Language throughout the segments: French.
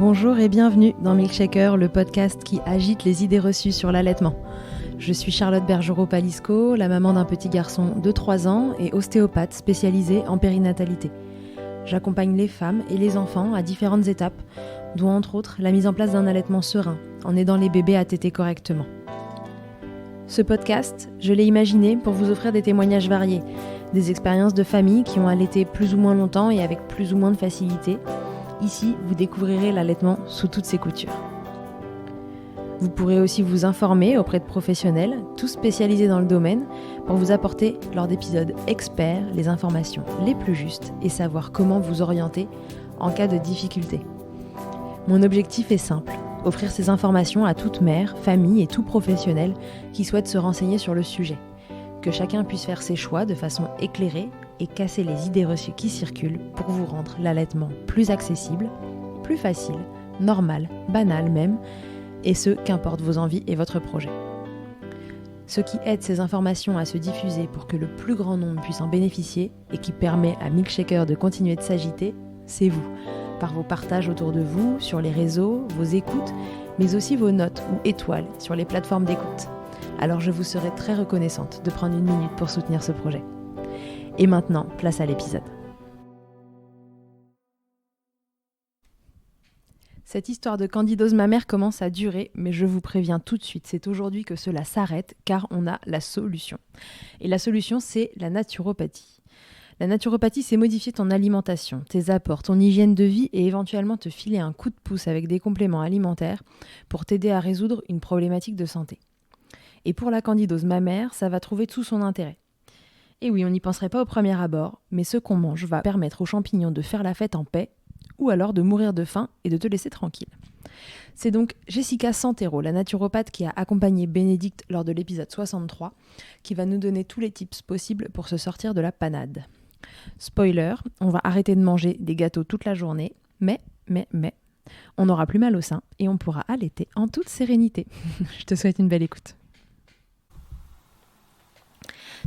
Bonjour et bienvenue dans Milkshaker, le podcast qui agite les idées reçues sur l'allaitement. Je suis Charlotte Bergerot-Palisco, la maman d'un petit garçon de 3 ans et ostéopathe spécialisée en périnatalité. J'accompagne les femmes et les enfants à différentes étapes, dont entre autres la mise en place d'un allaitement serein, en aidant les bébés à téter correctement. Ce podcast, je l'ai imaginé pour vous offrir des témoignages variés, des expériences de familles qui ont allaité plus ou moins longtemps et avec plus ou moins de facilité. Ici, vous découvrirez l'allaitement sous toutes ses coutures. Vous pourrez aussi vous informer auprès de professionnels, tous spécialisés dans le domaine, pour vous apporter, lors d'épisodes experts, les informations les plus justes et savoir comment vous orienter en cas de difficulté. Mon objectif est simple, offrir ces informations à toute mère, famille et tout professionnel qui souhaite se renseigner sur le sujet. Que chacun puisse faire ses choix de façon éclairée et casser les idées reçues qui circulent pour vous rendre l'allaitement plus accessible, plus facile, normal, banal même, et ce, qu'importe vos envies et votre projet. Ce qui aide ces informations à se diffuser pour que le plus grand nombre puisse en bénéficier et qui permet à Milkshaker de continuer de s'agiter, c'est vous, par vos partages autour de vous, sur les réseaux, vos écoutes, mais aussi vos notes ou étoiles sur les plateformes d'écoute. Alors je vous serai très reconnaissante de prendre une minute pour soutenir ce projet. Et maintenant, place à l'épisode. Cette histoire de candidose mammaire commence à durer, mais je vous préviens tout de suite, c'est aujourd'hui que cela s'arrête car on a la solution. Et la solution, c'est la naturopathie. La naturopathie, c'est modifier ton alimentation, tes apports, ton hygiène de vie et éventuellement te filer un coup de pouce avec des compléments alimentaires pour t'aider à résoudre une problématique de santé. Et pour la candidose mammaire, ça va trouver tout son intérêt. Et oui, on n'y penserait pas au premier abord, mais ce qu'on mange va permettre aux champignons de faire la fête en paix, ou alors de mourir de faim et de te laisser tranquille. C'est donc Jessica Santero, la naturopathe qui a accompagné Bénédicte lors de l'épisode 63, qui va nous donner tous les tips possibles pour se sortir de la panade. Spoiler, on va arrêter de manger des gâteaux toute la journée, mais, on n'aura plus mal au sein et on pourra allaiter en toute sérénité. Je te souhaite une belle écoute.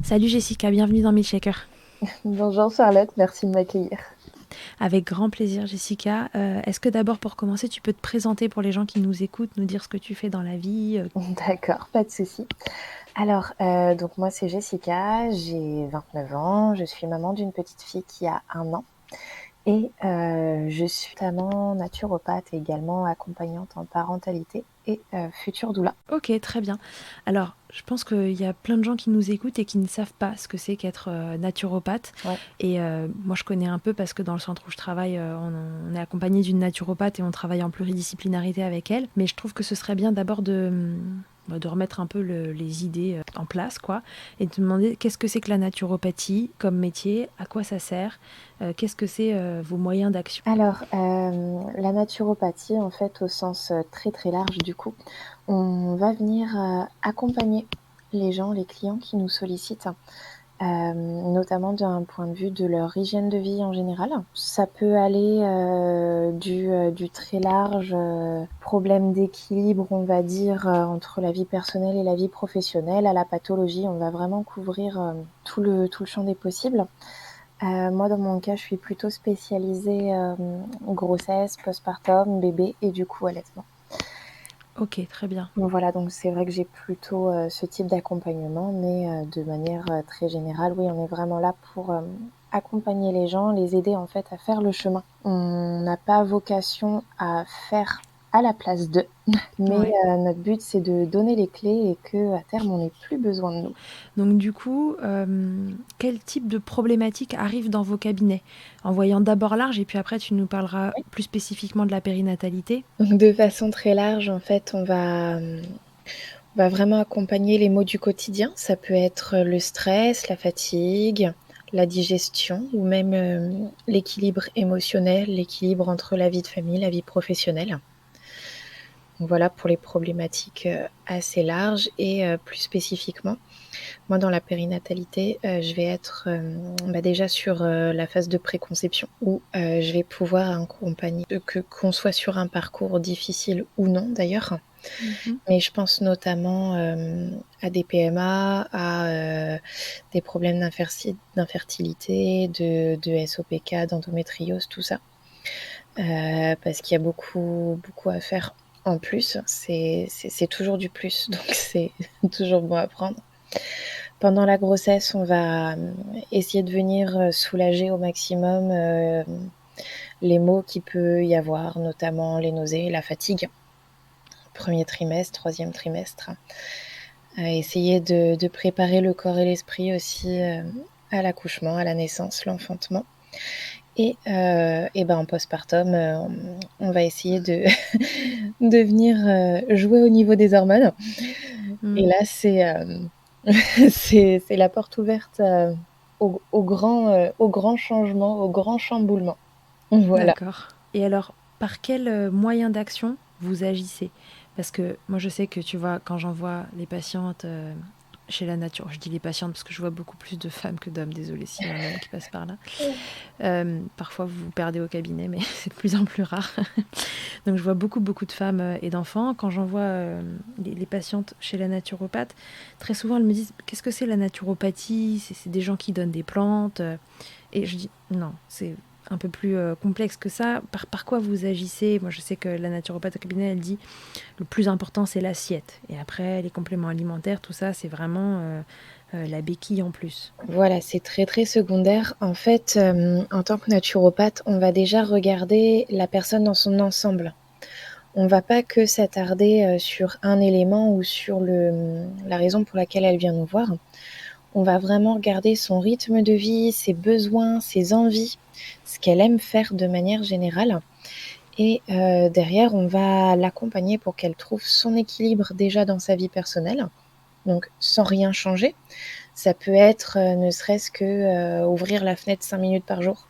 Salut Jessica, bienvenue dans Milkshaker. Bonjour Charlotte, merci de m'accueillir. Avec grand plaisir Jessica. Est-ce que d'abord pour commencer tu peux te présenter pour les gens qui nous écoutent, nous dire ce que tu fais dans la vie D'accord, pas de souci. Alors, donc moi c'est Jessica, j'ai 29 ans, je suis maman d'une petite fille qui a 1 an et je suis notamment naturopathe et également accompagnante en parentalité et future doula. Ok, très bien. Alors, je pense qu'il y a plein de gens qui nous écoutent et qui ne savent pas ce que c'est qu'être naturopathe. Ouais. Et moi, je connais un peu parce que dans le centre où je travaille, on est accompagné d'une naturopathe et on travaille en pluridisciplinarité avec elle. Mais je trouve que ce serait bien d'abord de remettre un peu les idées en place, quoi, et de demander qu'est-ce que c'est que la naturopathie comme métier, à quoi ça sert, qu'est-ce que c'est vos moyens d'action. Alors, la naturopathie, en fait, au sens très très large du coup, on va venir accompagner les gens, les clients qui nous sollicitent, notamment d'un point de vue de leur hygiène de vie en général. Ça peut aller du très large problème d'équilibre, on va dire, entre la vie personnelle et la vie professionnelle, à la pathologie. On va vraiment couvrir tout le champ des possibles. Moi, dans mon cas, je suis plutôt spécialisée grossesse, postpartum, bébé et du coup allaitement. Ok, très bien. Donc voilà, donc c'est vrai que j'ai plutôt ce type d'accompagnement, mais de manière très générale, oui, on est vraiment là pour accompagner les gens, les aider en fait à faire le chemin. On n'a pas vocation à faire à la place d'eux, mais Ouais. notre but c'est de donner les clés et qu'à terme on n'ait plus besoin de nous. Donc du coup, quel type de problématiques arrive dans vos cabinets? En voyant d'abord large et puis après tu nous parleras plus spécifiquement de la périnatalité. Donc de façon très large, en fait, on va vraiment accompagner les maux du quotidien. Ça peut être le stress, la fatigue, la digestion ou même l'équilibre émotionnel, l'équilibre entre la vie de famille, la vie professionnelle. Donc voilà pour les problématiques assez larges et plus spécifiquement, moi dans la périnatalité, je vais être déjà sur la phase de préconception où je vais pouvoir accompagner qu'on soit sur un parcours difficile ou non d'ailleurs. Mais je pense notamment à des PMA, à des problèmes d'infertilité, de SOPK, d'endométriose, tout ça. parce qu'il y a beaucoup, beaucoup à faire en plus. C'est toujours du plus, donc c'est toujours bon à prendre. Pendant la grossesse, on va essayer de venir soulager au maximum les maux qu'il peut y avoir, notamment les nausées, la fatigue. Premier trimestre, troisième trimestre. Essayer de préparer le corps et l'esprit aussi à l'accouchement, à la naissance, l'enfantement. Et en postpartum, on va essayer de, de venir jouer au niveau des hormones. Et Mm. là, c'est la porte ouverte au grand changement, au grand chamboulement. Voilà. D'accord. Et alors, par quel moyen d'action vous agissez? Parce que moi, je sais que tu vois, quand j'envoie les patientes chez la nature, je dis les patientes parce que je vois beaucoup plus de femmes que d'hommes, désolée s'il y a un homme qui passe par là. Parfois, vous vous perdez au cabinet, mais c'est de plus en plus rare. Donc, je vois beaucoup, beaucoup de femmes et d'enfants. Quand j'envoie les patientes chez la naturopathe, très souvent, elles me disent, qu'est-ce que c'est la naturopathie? C'est des gens qui donnent des plantes. Et je dis, non, c'est un peu plus complexe que ça. Par quoi vous agissez? Moi, je sais que la naturopathe au cabinet, elle dit, le plus important, c'est l'assiette. Et après, les compléments alimentaires, tout ça, c'est vraiment la béquille en plus. Voilà, c'est très, très secondaire. En fait, en tant que naturopathe, on va déjà regarder la personne dans son ensemble. On va pas que s'attarder sur un élément ou sur la raison pour laquelle elle vient nous voir. On va vraiment regarder son rythme de vie, ses besoins, ses envies, ce qu'elle aime faire de manière générale. Et derrière, on va l'accompagner pour qu'elle trouve son équilibre déjà dans sa vie personnelle, donc sans rien changer. Ça peut être ne serait-ce que ouvrir la fenêtre 5 minutes par jour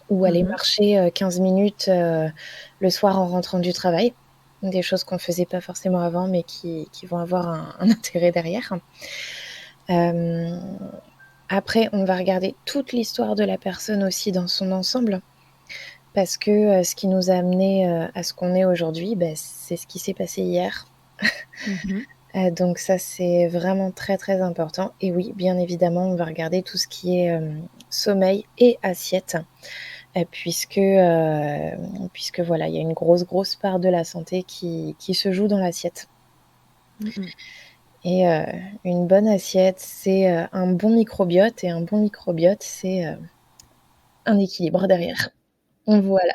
ou aller Mhm. marcher 15 minutes le soir en rentrant du travail. Des choses qu'on ne faisait pas forcément avant, mais qui vont avoir un intérêt derrière. Après, on va regarder toute l'histoire de la personne aussi dans son ensemble, parce que ce qui nous a amené à ce qu'on est aujourd'hui, c'est ce qui s'est passé hier. Mhm. Donc ça, c'est vraiment très, très important. Et oui, bien évidemment, on va regarder tout ce qui est sommeil et assiette, puisque voilà, il y a une grosse, grosse part de la santé qui se joue dans l'assiette. Mhm. Et une bonne assiette, c'est un bon microbiote, et un bon microbiote, c'est un équilibre derrière. Voilà.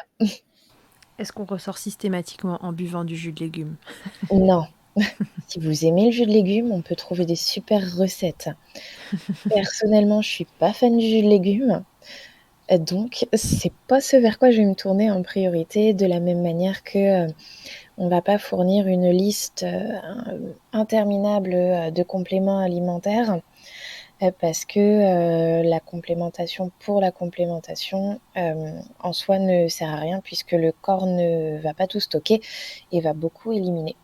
Est-ce qu'on ressort systématiquement en buvant du jus de légumes? Non, si vous aimez le jus de légumes, on peut trouver des super recettes. Personnellement, je suis pas fan du jus de légumes, donc c'est pas ce vers quoi je vais me tourner en priorité, de la même manière que, on va pas fournir une liste, interminable, de compléments alimentaires, parce que, la complémentation pour la complémentation, en soi ne sert à rien, puisque le corps ne va pas tout stocker et va beaucoup éliminer.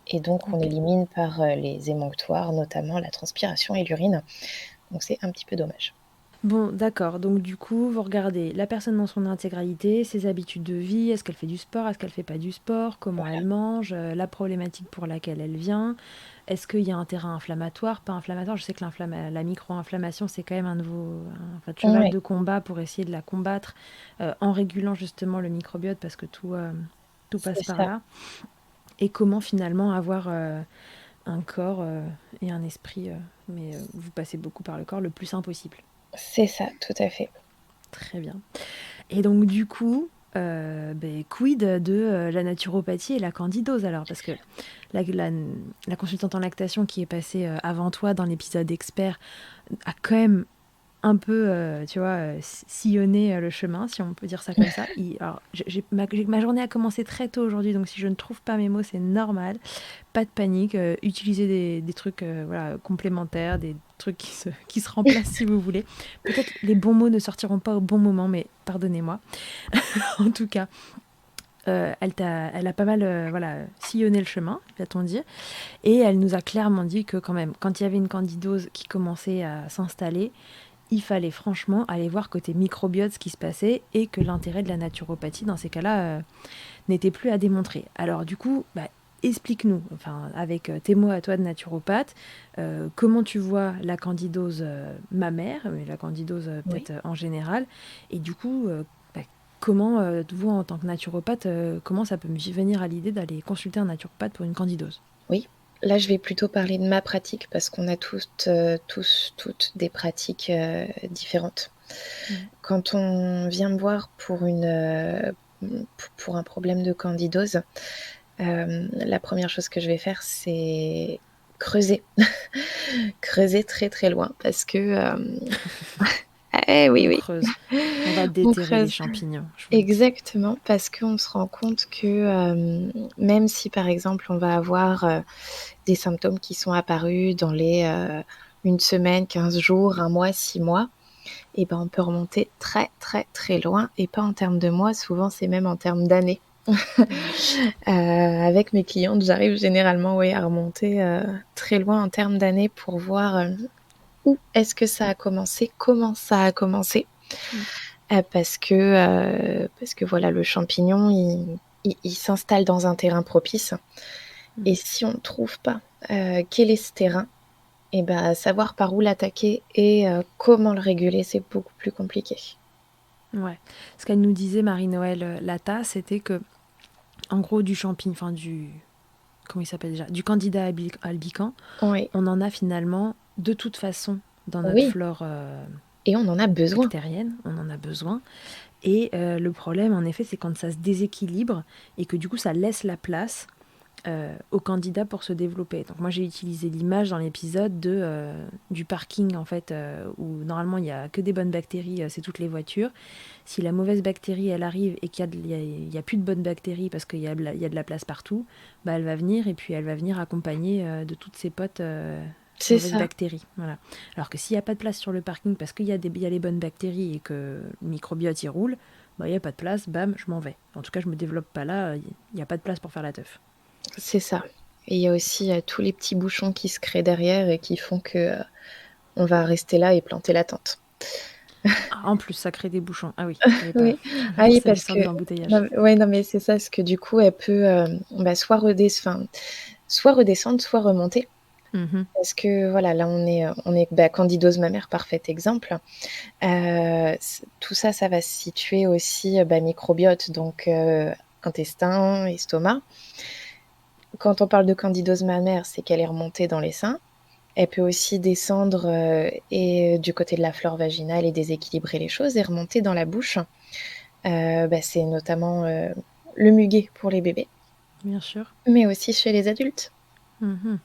Et donc on Ok. élimine par, les émonctoires, notamment la transpiration et l'urine, donc c'est un petit peu dommage. Bon, d'accord. Donc du coup, vous regardez la personne dans son intégralité, ses habitudes de vie, est-ce qu'elle fait du sport, est-ce qu'elle fait pas du sport, comment elle mange, la problématique pour laquelle elle vient, est-ce qu'il y a un terrain inflammatoire, pas inflammatoire. Je sais que la micro-inflammation, c'est quand même un cheval Ouais, de combat pour essayer de la combattre en régulant justement le microbiote parce que tout c'est passe par ça, là. Et comment finalement avoir un corps et un esprit, mais vous passez beaucoup par le corps, le plus sain possible. c'est ça, tout à fait. Très bien. Et donc du coup, quid de la naturopathie et la candidose alors? Parce que la consultante en lactation qui est passée avant toi dans l'épisode expert a quand même un peu, tu vois, sillonné le chemin, si on peut dire ça comme ça. Alors, ma journée a commencé très tôt aujourd'hui, donc si je ne trouve pas mes mots, c'est normal. Pas de panique, utilisez des trucs voilà, complémentaires, des trucs qui se remplacent si vous voulez. Peut-être les bons mots ne sortiront pas au bon moment, mais pardonnez-moi. En tout cas, elle a pas mal voilà, sillonné le chemin, va-t-on dire. Et elle nous a clairement dit que quand même, quand il y avait une candidose qui commençait à s'installer, il fallait franchement aller voir côté microbiote ce qui se passait et que l'intérêt de la naturopathie dans ces cas-là n'était plus à démontrer. Alors du coup, explique-nous, enfin, avec tes mots à toi de naturopathe, comment tu vois la candidose mammaire, mais la candidose Oui. peut-être en général, et du coup, comment, vous, en tant que naturopathe, comment ça peut me venir à l'idée d'aller consulter un naturopathe pour une candidose? Oui, là, je vais plutôt parler de ma pratique parce qu'on a toutes des pratiques, différentes. Ouais. Quand on vient me voir pour un problème de candidose, la première chose que je vais faire, c'est creuser. Creuser très, très loin parce que, oui, On oui, creuse. On va on déterrer les creuse. champignons, je vous le dis. Exactement, parce qu'on se rend compte que, même si, par exemple, on va avoir, des symptômes qui sont apparus dans les, 1 semaine, 15 jours, 1 mois, 6 mois, et ben, on peut remonter très, très, très loin et pas en termes de mois, souvent c'est même en termes d'années. Ouais. Avec mes clientes, j'arrive généralement, oui, à remonter, très loin en termes d'années pour voir, où est-ce que ça a commencé, comment ça a commencé. Mmh. Parce que voilà, le champignon, il s'installe dans un terrain propice Mmh. et si on ne trouve pas, quel est ce terrain, et bah, savoir par où l'attaquer et comment le réguler, c'est beaucoup plus compliqué. Ouais. Ce qu'elle nous disait, Marie-Noël Latta, c'était que, en gros, du champignon, enfin du... Comment il s'appelle déjà? Du candida albicans, Oui, on en a finalement de toute façon dans notre oui, flore et on en a besoin. bactérienne, on en a besoin. Et le problème, en effet, c'est quand ça se déséquilibre et que du coup, ça laisse la place aux candidats pour se développer. Donc moi, j'ai utilisé l'image dans l'épisode du parking, en fait, où normalement, il n'y a que des bonnes bactéries, c'est toutes les voitures. Si la mauvaise bactérie, elle arrive et qu'il y a plus de bonnes bactéries parce qu'il il y a de la place partout, bah, elle va venir et puis elle va venir accompagner de toutes ses potes C'est mauvaises ça, bactéries. Voilà. Alors que s'il n'y a pas de place sur le parking parce il y a les bonnes bactéries et que le microbiote y roule, bah, il n'y a pas de place, bam, je m'en vais. En tout cas, je me développe pas là, il n'y a pas de place pour faire la teuf. c'est ça, et il y a aussi, tous les petits bouchons qui se créent derrière et qui font que, on va rester là et planter la tente. Ah, en plus, ça crée des bouchons. Ah oui, j'avais pas, Oui, j'avais ah pas oui, pensé à parce l'histoire que des embouteillages. non, ouais, non, mais c'est ça, parce que du coup, elle peut, bah, soit redescendre, soit remonter. Mhm. Parce que voilà, là, on est bah, candidose mammaire, parfait exemple. Tout ça, ça va se situer aussi, bah, microbiote, donc intestin, estomac. Quand on parle de candidose mammaire, c'est qu'elle est remontée dans les seins. Elle peut aussi descendre, et du côté de la flore vaginale et déséquilibrer les choses et remonter dans la bouche. Bah, c'est notamment, le muguet pour les bébés, Bien sûr. mais aussi chez les adultes. Mhm.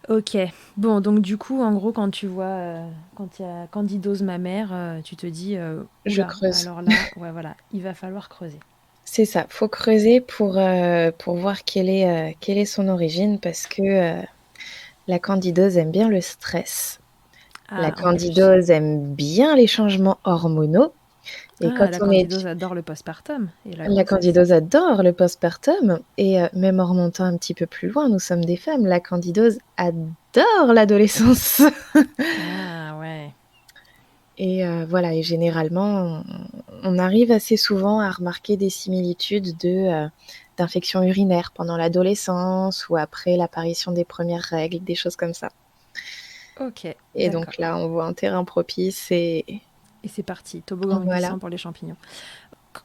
Ok. Bon, donc du coup, en gros, quand tu vois, quand il y a candidose mammaire, tu te dis, Je oula, creuse. alors là, ouais, voilà, il va falloir creuser. C'est ça, faut creuser pour voir quelle est son origine parce que, la candidose aime bien le stress. La Ah, en plus. candidose aime bien les changements hormonaux et quand Ah, la on est candidose adore le postpartum et la la grossesse. candidose adore le postpartum et même en remontant un petit peu plus loin, nous sommes des femmes, la candidose adore l'adolescence. Ah, ouais. Et voilà, et généralement, on arrive assez souvent à remarquer des similitudes d'infections urinaires pendant l'adolescence ou après l'apparition des premières règles, des choses comme ça. Ok, Et donc d'accord. là, on voit un terrain propice et Et c'est parti, toboggan voilà. glissant pour les champignons.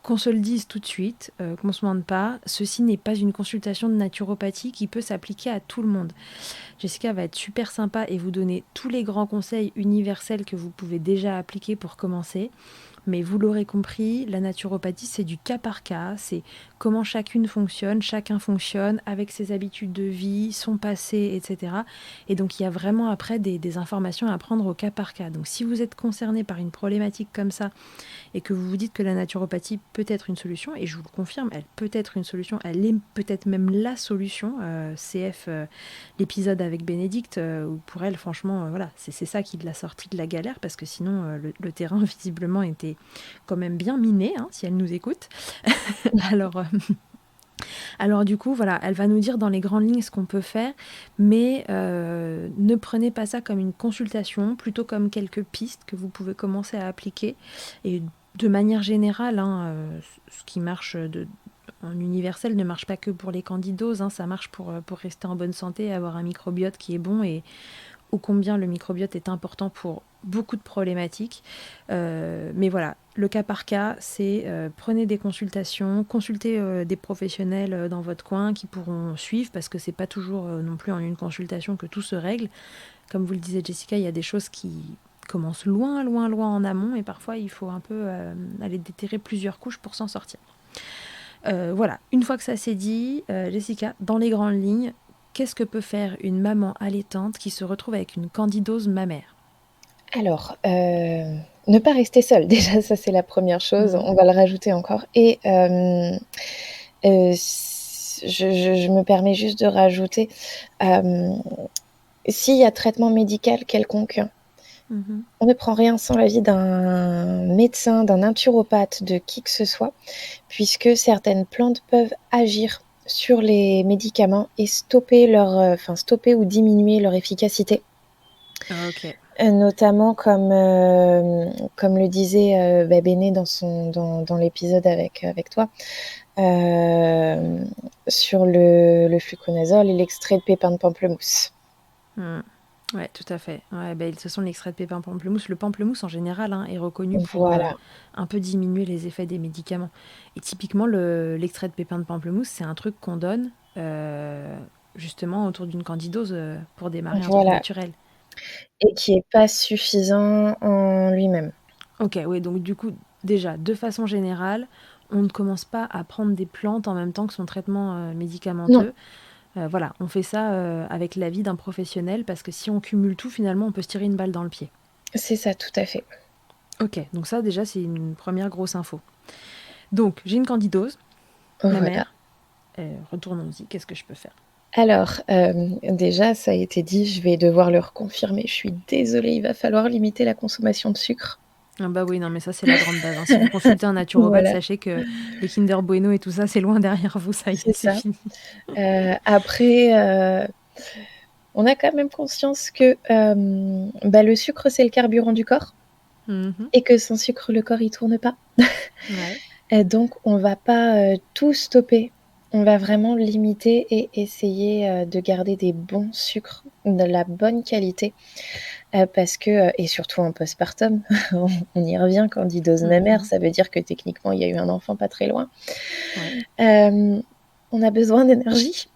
Qu'on se le dise tout de suite, qu'on se mente pas, ceci n'est pas une consultation de naturopathie qui peut s'appliquer à tout le monde. Jessica va être super sympa et vous donner tous les grands conseils universels que vous pouvez déjà appliquer pour commencer. Mais vous l'aurez compris, la naturopathie, c'est du cas par cas, c'est comment chacune fonctionne, chacun fonctionne avec ses habitudes de vie, son passé, etc. Et donc, il y a vraiment après des informations à prendre au cas par cas. Donc, si vous êtes concerné par une problématique comme ça, et que vous vous dites que la naturopathie peut être une solution, et je vous le confirme, elle peut être une solution, elle est peut-être même la solution. CF, l'épisode avec Bénédicte, où pour elle, franchement, voilà, c'est ça qui l'a sortie de la galère, parce que sinon, le terrain, visiblement, était quand même bien miné, hein, si elle nous écoute. Alors, alors du coup, voilà, elle va nous dire dans les grandes lignes ce qu'on peut faire, mais ne prenez pas ça comme une consultation, plutôt comme quelques pistes que vous pouvez commencer à appliquer. Et de manière générale, hein, ce qui marche en universel ne marche pas que pour les candidoses, hein, ça marche pour rester en bonne santé, avoir un microbiote qui est bon et ô combien le microbiote est important pour beaucoup de problématiques. Mais voilà, le cas par cas, c'est prenez des consultations, consultez des professionnels dans votre coin qui pourront suivre parce que c'est pas toujours non plus en une consultation que tout se règle. Comme vous le disait Jessica, il y a des choses qui commencent loin, loin, loin en amont et parfois il faut un peu aller déterrer plusieurs couches pour s'en sortir. Voilà, une fois que ça s'est dit, Jessica, dans les grandes lignes, qu'est-ce que peut faire une maman allaitante qui se retrouve avec une candidose mammaire? Alors, ne pas rester seule, déjà, ça c'est la première chose, Mhm. on va le rajouter encore. Et je me permets juste de rajouter, s'il y a traitement médical quelconque, Mhm. on ne prend rien sans l'avis d'un médecin, d'un naturopathe, de qui que ce soit, puisque certaines plantes peuvent agir sur les médicaments et stopper ou diminuer leur efficacité. Ok. Notamment comme le disait Béné dans l'épisode avec toi, sur le fluconazole et l'extrait de pépins de pamplemousse. Ouais, tout à fait. Ouais, de toute façon, l'extrait de pépins pamplemousse, le pamplemousse en général est reconnu pour Voilà, un peu diminuer les effets des médicaments. Et typiquement, l'extrait de pépins de pamplemousse, c'est un truc qu'on donne justement autour d'une candidose pour démarrer un truc voilà, naturel. et qui est pas suffisant en lui-même. Ok, oui, donc du coup, déjà, de façon générale, on ne commence pas à prendre des plantes en même temps que son traitement Non, médicamenteux. Voilà, on fait ça avec l'avis d'un professionnel parce que si on cumule tout, finalement, on peut se tirer une balle dans le pied. c'est ça, tout à fait. Ok, donc ça déjà c'est une première grosse info. Donc j'ai une candidose, ma Voilà. mère. Retournons-y, qu'est-ce que je peux faire? Alors, déjà, ça a été dit, je vais devoir le reconfirmer. Je suis désolée, il va falloir limiter la consommation de sucre. Ah bah oui, non mais ça c'est la grande base, hein. Si vous consultez un naturopathe, Voilà, sachez que les Kinder Bueno et tout ça, c'est loin derrière vous, ça y est, c'est c'est ça. fini. Après, on a quand même conscience que le sucre, c'est le carburant du corps Mhm. et que sans sucre, le corps, il tourne pas. Ouais. Donc, on va pas tout stopper. On va vraiment limiter et essayer de garder des bons sucres, de la bonne qualité. Parce que, et surtout en postpartum, on y revient, candidose mammaire, Mhm. ça veut dire que techniquement, il y a eu un enfant pas très loin. Ouais. On a besoin d'énergie.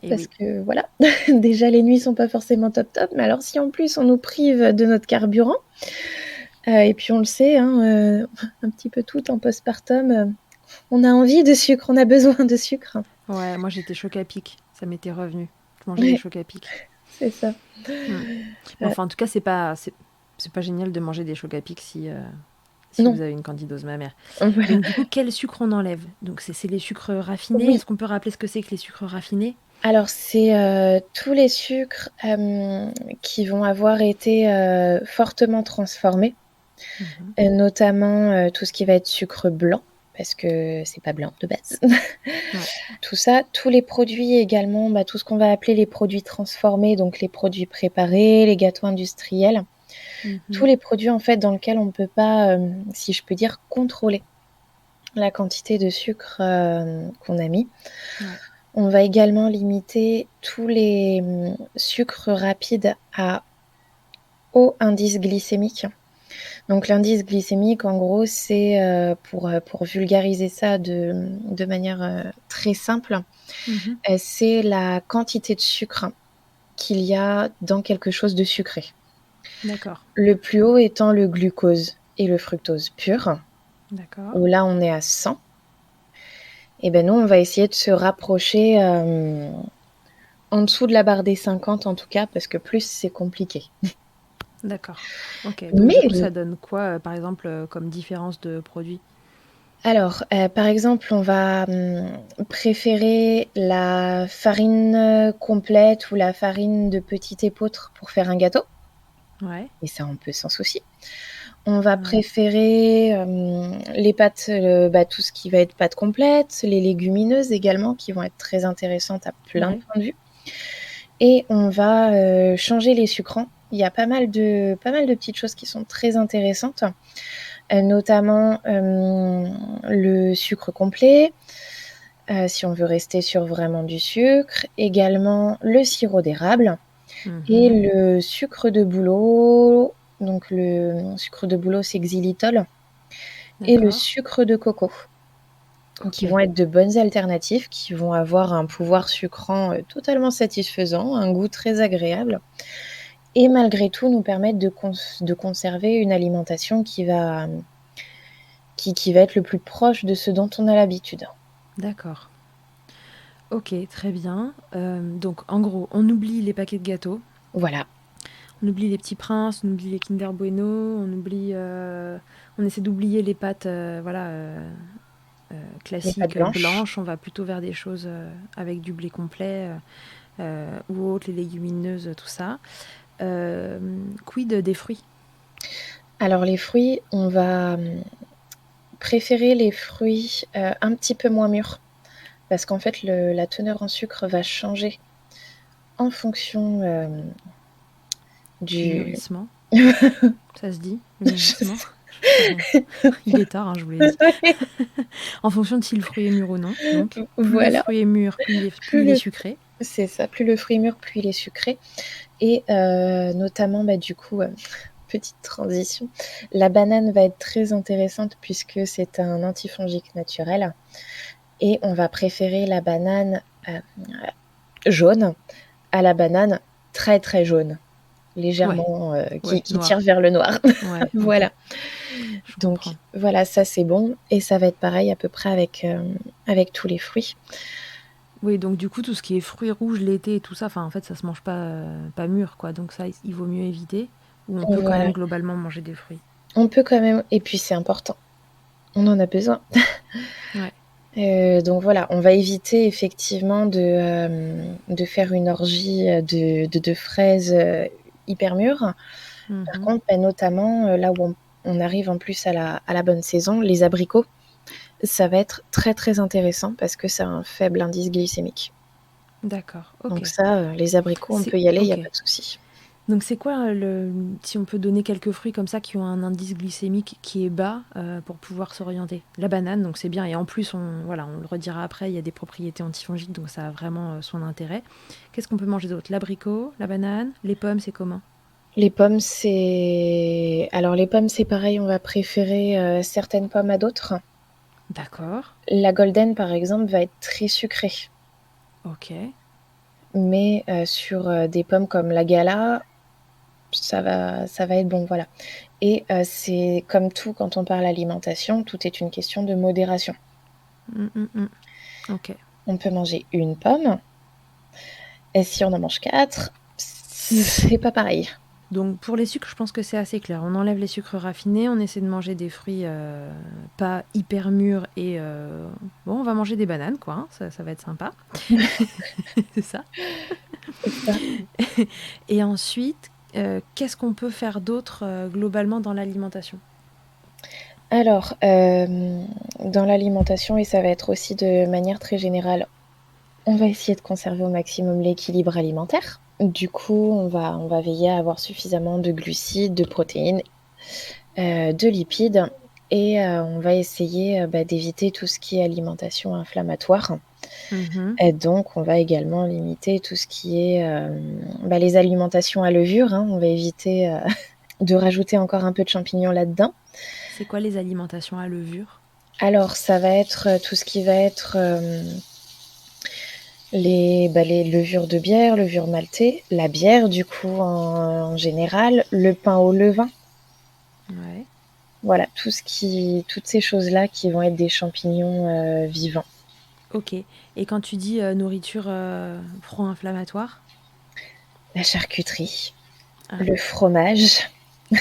Et Parce oui. que voilà, déjà les nuits sont pas forcément top top, mais alors si en plus on nous prive de notre carburant, et puis on le sait, hein, un petit peu tout en postpartum, on a envie de sucre, on a besoin de sucre. Ouais, moi j'étais choc à pic, ça m'était revenu. Je mangeais des Ouais, chocs à pic. c'est ça. Hmm. Mais Euh, enfin, en tout cas, c'est pas génial de manger des chocs à pic si non, vous avez une candidose mammaire. voilà. Donc du coup, quel sucre on enlève? Donc c'est les sucres raffinés. Oui, Est-ce qu'on peut rappeler ce que c'est que les sucres raffinés? alors c'est tous les sucres qui vont avoir été fortement transformés, Mhm. notamment tout ce qui va être sucre blanc, parce que c'est pas blanc de base. Ouais. Tout ça, tous les produits également, tout ce qu'on va appeler les produits transformés, donc les produits préparés, les gâteaux industriels, tous Mhm. les produits en fait dans lesquels on ne peut pas, si je peux dire, contrôler la quantité de sucre qu'on a mis. Ouais. On va également limiter tous les sucres rapides à haut indice glycémique. Donc l'indice glycémique, en gros, c'est pour vulgariser ça de manière très simple, Mhm. c'est la quantité de sucre qu'il y a dans quelque chose de sucré. D'accord. Le plus haut étant le glucose et le fructose pur, D'accord. où là on est à 100. Et ben nous, on va essayer de se rapprocher en dessous de la barre des 50 en tout cas, parce que plus c'est compliqué. D'accord. Ok. Donc du coup, Mais ça donne quoi, par exemple, comme différence de produit? alors, par exemple, on va préférer la farine complète ou la farine de petit épeautre pour faire un gâteau, Ouais. et ça on peut sans souci. On va Ouais. préférer les pâtes, tout ce qui va être pâtes complètes, les légumineuses également qui vont être très intéressantes à plein de Ouais. points de vue. Et on va changer les sucrants. Il y a pas mal de petites choses qui sont très intéressantes, notamment le sucre complet, si on veut rester sur vraiment du sucre, également le sirop d'érable et Mhm. le sucre de bouleau. Donc le sucre de bouleau, c'est xylitol. et le D'accord. sucre de coco, qui vont OK. être de bonnes alternatives, qui vont avoir un pouvoir sucrant, totalement satisfaisant, un goût très agréable et malgré tout nous permettre de conserver une alimentation qui va être le plus proche de ce dont on a l'habitude. D'accord. OK, très bien. Donc en gros, on oublie les paquets de gâteaux, Voilà, on oublie les Petits Princes, on oublie les Kinder Bueno, on essaie d'oublier les pâtes, voilà, les pâtes classiques, blanches. blanches. On va plutôt vers des choses, avec du blé complet, ou autres, les légumineuses, tout ça. Quid des fruits? Alors les fruits, on va, préférer les fruits, un petit peu moins mûrs parce qu'en fait la teneur en sucre va changer en fonction, Du du mûrissement, ça se dit? Le je mûrissement? sais Pardon, il est tard, hein, je vous l'ai dit. En fonction de si le fruit est mûr ou non. Donc, plus le voilà, fruit est mûr, plus plus il est le sucré. c'est ça, plus le fruit est mûr, plus il est sucré et notamment, du coup, petite transition, la banane va être très intéressante puisque c'est un antifongique naturel et on va préférer la banane, jaune à la banane très, très jaune, Ouais, légèrement, ouais, qui tire noir. vers le noir. Ouais, OK, Voilà, je donc comprends. voilà, ça c'est bon et ça va être pareil à peu près avec tous les fruits. Oui, donc du coup, tout ce qui est fruits rouges l'été et tout ça, enfin, en fait, ça se mange pas mûr, quoi. Donc ça, il vaut mieux éviter. Ou on peut quand Voilà, même globalement manger des fruits. on peut quand même et puis c'est important, on en a besoin. Ouais. Donc voilà, on va éviter effectivement de faire une orgie, de fraises, hyper mûres. Par Mhm. contre, notamment, là où on arrive en plus à la bonne saison, les abricots, ça va être très, très intéressant parce que ça a un faible indice glycémique. D'accord, Donc OK. ça, les abricots, on C'est peut y aller, il y a OK. pas de souci. Donc c'est quoi si on peut donner quelques fruits comme ça qui ont un indice glycémique qui est bas, pour pouvoir s'orienter? La banane, donc c'est bien et en plus voilà, on le redira après, il y a des propriétés antifongiques donc ça a vraiment, son intérêt. Qu'est-ce qu'on peut manger d'autre? L'abricot, la banane, les pommes, c'est comment? Les pommes, les pommes, c'est pareil, on va préférer, certaines pommes à d'autres. D'accord, La golden, par exemple, va être très sucrée, OK. mais sur, des pommes comme la gala, ça va être bon, voilà et c'est comme tout quand on parle alimentation, tout est une question de modération. Mmh, mmh, mmh. OK. On peut manger une pomme et si on en mange 4, c'est pas pareil. Donc pour les sucres, je pense que c'est assez clair. On enlève les sucres raffinés, on essaie de manger des fruits, pas hyper mûrs et bon, on va manger des bananes quoi, hein, ça va être sympa. C'est ça. C'est ça. Et ensuite, qu'est-ce qu'on peut faire d'autre, globalement dans l'alimentation? Alors, dans l'alimentation et ça va être aussi de manière très générale, on va essayer de conserver au maximum l'équilibre alimentaire. Du coup, on va veiller à avoir suffisamment de glucides, de protéines, de lipides et on va essayer, d'éviter tout ce qui est alimentation inflammatoire Mmh. et donc on va également limiter tout ce qui est, les alimentations à levure, hein. On va éviter, de rajouter encore un peu de champignons là-dedans. C'est quoi les alimentations à levure? Alors ça va être, tout ce qui va être, les levures de bière, levure maltée, la bière du coup en général, le pain au levain, Ouais, voilà, toutes ces choses-là qui vont être des champignons, vivants. OK. Et quand tu dis, nourriture, pro-inflammatoire? La charcuterie, Ah, le fromage, ah,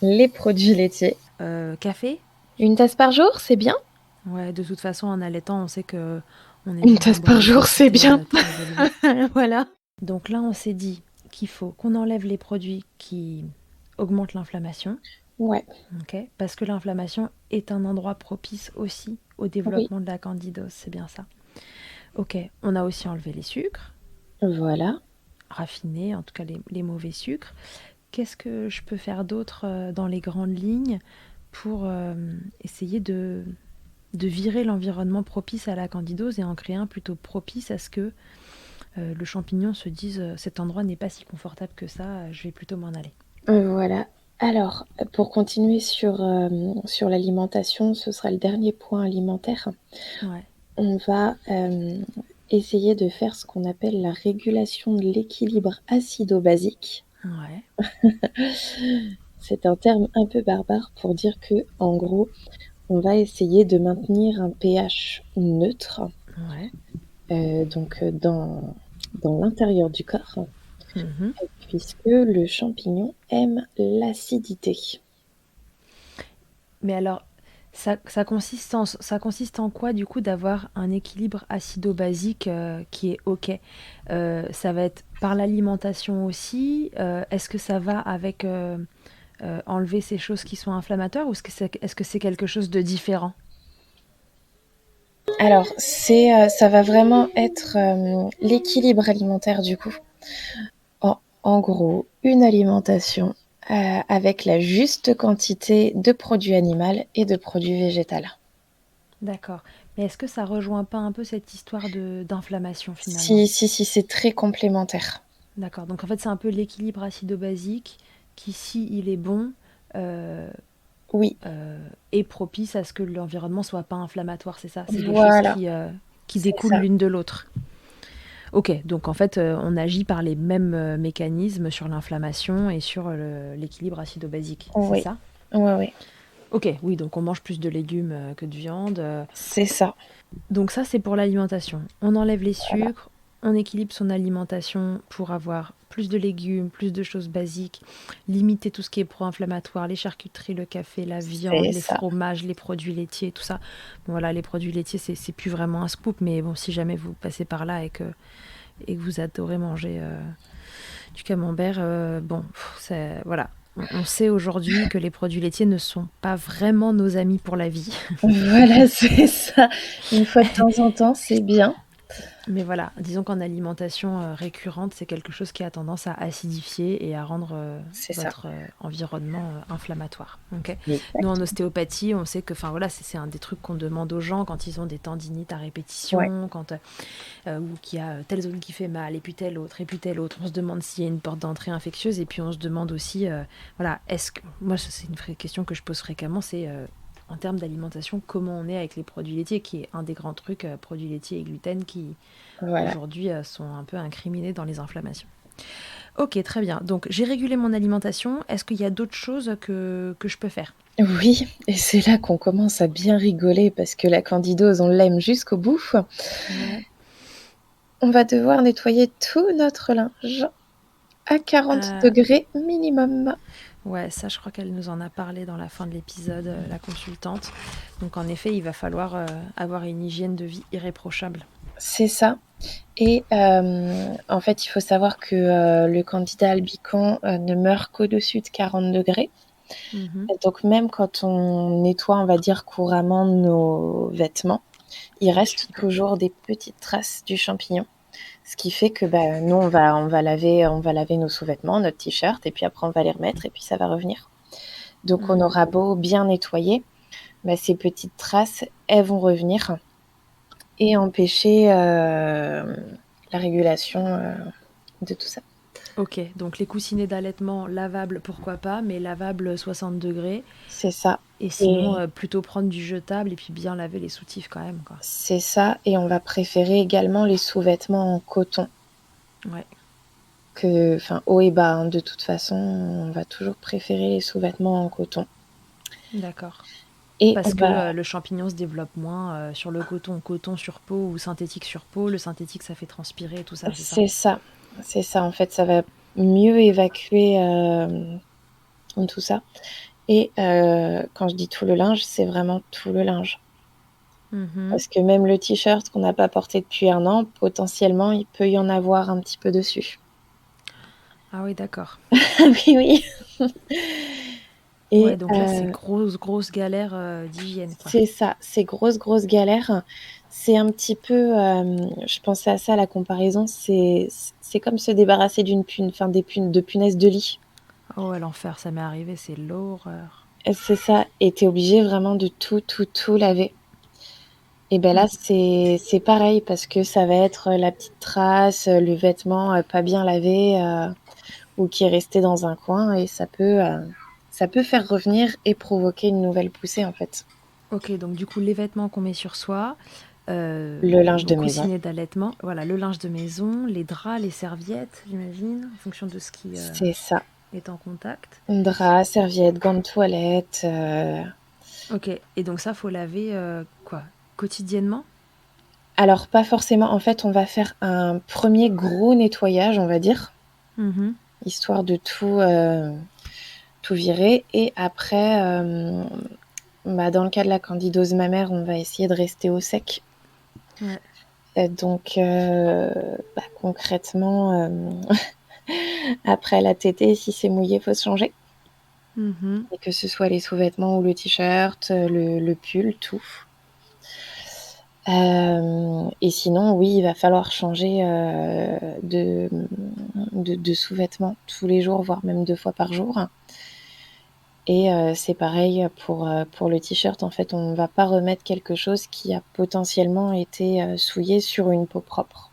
les produits laitiers. café? Une tasse par jour, c'est bien? Ouais, de toute façon, en allaitant, on sait qu'on Une évite tasse d'en boire par des jour, c'est quantités, bien. très élevées. Voilà. Donc là, on s'est dit qu'il faut qu'on enlève les produits qui augmentent l'inflammation, Ouais, OK? Parce que l'inflammation est un endroit propice aussi au oui, développement de la candidose, c'est bien ça. OK, on a aussi enlevé les sucres, voilà. raffinés, en tout cas les mauvais sucres. Qu'est-ce que je peux faire d'autre, dans les grandes lignes pour, essayer de virer l'environnement propice à la candidose et en créer un plutôt propice à ce que le champignon se dise cet endroit n'est pas si confortable que ça, je vais plutôt m'en aller. Voilà. Alors, pour continuer sur l'alimentation, ce sera le dernier point alimentaire. Ouais, On va, essayer de faire ce qu'on appelle la régulation de l'équilibre acido-basique. ouais, C'est un terme un peu barbare pour dire que, en gros, on va essayer de maintenir un pH neutre, ouais. dans l'intérieur du corps, Mhm. puisque le champignon aime l'acidité. Mais alors, ça consiste en quoi, du coup, d'avoir un équilibre acido-basique qui est OK? Ça va être par l'alimentation aussi? Est-ce que ça va avec enlever ces choses qui sont inflammatoires ou est-ce que c'est quelque chose de différent? Alors, ça va vraiment être l'équilibre alimentaire du coup. En gros, une alimentation avec la juste quantité de produits animaux et de produits végétaux. D'accord. Mais est-ce que ça rejoint pas un peu cette histoire d'inflammation finalement? Si, si, si, c'est très complémentaire. D'accord. Donc en fait, c'est un peu l'équilibre acido-basique qui, si il est bon, euh, Oui, est propice à ce que l'environnement soit pas inflammatoire, c'est ça? C'est deux choses voilà, qui c'est découlent ça. l'une de l'autre. Ok, donc en fait, on agit par les mêmes mécanismes sur l'inflammation et sur l'équilibre acido-basique, c'est Oui, ça? oui, oui, Ok, oui, donc on mange plus de légumes que de viande. c'est ça. Donc ça, c'est pour l'alimentation. On enlève les Voilà, sucres, on équilibre son alimentation pour avoir plus de légumes, plus de choses basiques, limiter tout ce qui est pro-inflammatoire, les charcuteries, le café, la viande, c'est les ça. fromages, les produits laitiers, tout ça. Bon, voilà, les produits laitiers, c'est plus vraiment un scoop, mais bon, si jamais vous passez par là et que vous adorez manger du camembert, bon, voilà. On sait aujourd'hui que les produits laitiers ne sont pas vraiment nos amis pour la vie. Voilà, c'est ça. Une fois de temps en temps, c'est bien. Mais voilà, disons qu'en alimentation récurrente, c'est quelque chose qui a tendance à acidifier et à rendre C'est ça. votre environnement inflammatoire. Ok. Nous, en Exactement. ostéopathie, on sait que, enfin voilà, c'est un des trucs qu'on demande aux gens quand ils ont des tendinites à Ouais, répétition, quand ou qu'il y a telle zone qui fait mal, et puis telle autre, et puis telle autre. On se demande s'il y a une porte d'entrée infectieuse, et puis on se demande aussi, voilà, est-ce que moi, c'est une question que je pose fréquemment, c'est en termes d'alimentation, comment on est avec les produits laitiers, qui est un des grands trucs, produits laitiers et gluten, qui voilà. aujourd'hui sont un peu incriminés dans les inflammations. Ok, très bien. Donc j'ai régulé mon alimentation. Est-ce qu'il y a d'autres choses que je peux faire? Oui, et c'est là qu'on commence à bien rigoler parce que la candidose, on l'aime jusqu'au bout. Ouais. On va devoir nettoyer tout notre linge à 40 Euh, degrés minimum. ouais, ça je crois qu'elle nous en a parlé dans la fin de l'épisode, la consultante. Donc en effet, il va falloir avoir une hygiène de vie irréprochable. C'est ça. Et en fait, il faut savoir que le candidat albicans ne meurt qu'au-dessus de 40 degrés. Mhm. Donc même quand on nettoie, on va dire couramment nos vêtements, il Je reste suis d'accord. toujours des petites traces du champignon. Ce qui fait que bah, nous, on va laver nos sous-vêtements, notre t-shirt, et puis après on va les remettre, et puis ça va revenir. Donc on Mhm. aura beau bien nettoyer, bah, ces petites traces, elles vont revenir et empêcher la régulation de tout ça. Ok, donc les coussinets d'allaitement lavables, pourquoi pas, mais lavables 60 degrés. C'est ça. Et Et sinon, plutôt prendre du jetable et puis bien laver les soutifs quand même, quoi. c'est ça. Et on va préférer également les sous-vêtements en coton. Ouais, Enfin, haut et bas, hein, de toute façon, on va toujours préférer les sous-vêtements en coton. d'accord. Et on Parce que va, le champignon se développe moins sur le coton, coton sur peau ou synthétique sur peau. Le synthétique, ça fait transpirer et tout ça, c'est ça? c'est ça. C'est ça. En fait, ça va mieux évacuer tout ça. Et quand je dis tout le linge, c'est vraiment tout le linge. Mhm. Parce que même le t-shirt qu'on n'a pas porté depuis un an, potentiellement, il peut y en avoir un petit peu dessus. Ah oui, d'accord. Oui, oui. Ouais, Et donc là, c'est grosse, grosse galère d'hygiène, quoi. c'est ça, c'est grosse, grosse galère. C'est un petit peu, je pensais à ça, la comparaison, c'est comme se débarrasser enfin, de punaises de lit. Oh, ouais, l'enfer, ça m'est arrivé, c'est l'horreur. Et c'est ça, et t'es obligé vraiment de tout, tout, tout laver. Et ben là, Mm. c'est pareil parce que ça va être la petite trace, le vêtement pas bien lavé ou qui est resté dans un coin et ça peut faire revenir et provoquer une nouvelle poussée en fait. Ok, donc du coup, les vêtements qu'on met sur soi, Le linge nos de maison, coussinets d'allaitement, voilà, le linge de maison, les draps, les serviettes, j'imagine, en fonction de ce qui c'est ça. est en contact. Drap, serviette, gants de toilette. Ok, et donc ça, faut laver quotidiennement? Alors pas forcément. En fait, on va faire un premier gros nettoyage, on va dire, Mhm. histoire de tout virer. Et après, dans le cas de la candidose mammaire, on va essayer de rester au sec. Ouais. Donc, concrètement, après la tétée, si c'est mouillé, il faut se changer. Mhm. Et que ce soit les sous-vêtements ou le t-shirt, le pull, tout. Et sinon, oui, il va falloir changer de sous-vêtements tous les jours, voire même 2 fois par jour. Et c'est pareil pour le t-shirt. En fait, on ne va pas remettre quelque chose qui a potentiellement été souillé sur une peau propre.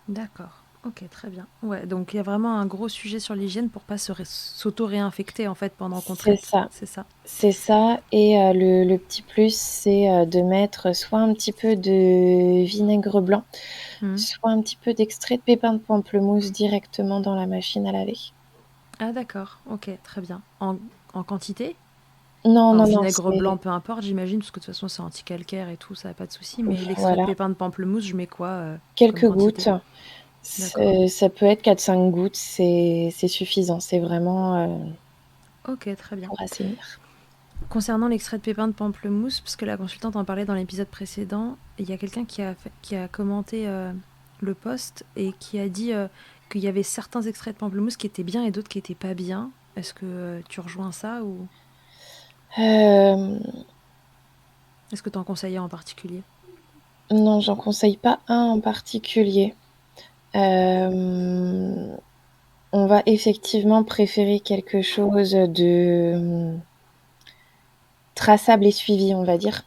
D'accord. Ok, très bien. Ouais, donc il y a vraiment un gros sujet sur l'hygiène pour pas s'auto-réinfecter en fait pendant qu'on C'est traite. ça. C'est ça. C'est ça. Et le petit plus, c'est de mettre soit un petit peu de vinaigre blanc, Mhm. soit un petit peu d'extrait de pépins de pamplemousse directement dans la machine à laver. Ah d'accord. Ok, très bien. En quantité? Non, Enfin, non, non, vinaigre c'est... blanc, peu importe, j'imagine, parce que de toute façon c'est anti-calcaire et tout, ça n'a pas de souci. Mais l'extrait de Voilà, pépins de pamplemousse, je mets quoi comme quelques quantité? gouttes. D'accord. Ça peut être 4-5 gouttes, c'est suffisant. C'est vraiment Ok, très bien. pour assainir. Concernant l'extrait de pépins de pamplemousse, parce que la consultante en parlait dans l'épisode précédent, il y a quelqu'un qui a commenté le post et qui a dit qu'il y avait certains extraits de pamplemousse qui étaient bien et d'autres qui étaient pas bien. Est-ce que tu rejoins ça ou Euh, est-ce que tu en conseillais en particulier? non, j'en conseille pas un en particulier. Euh, on va effectivement préférer quelque chose de traçable et suivi, on va dire.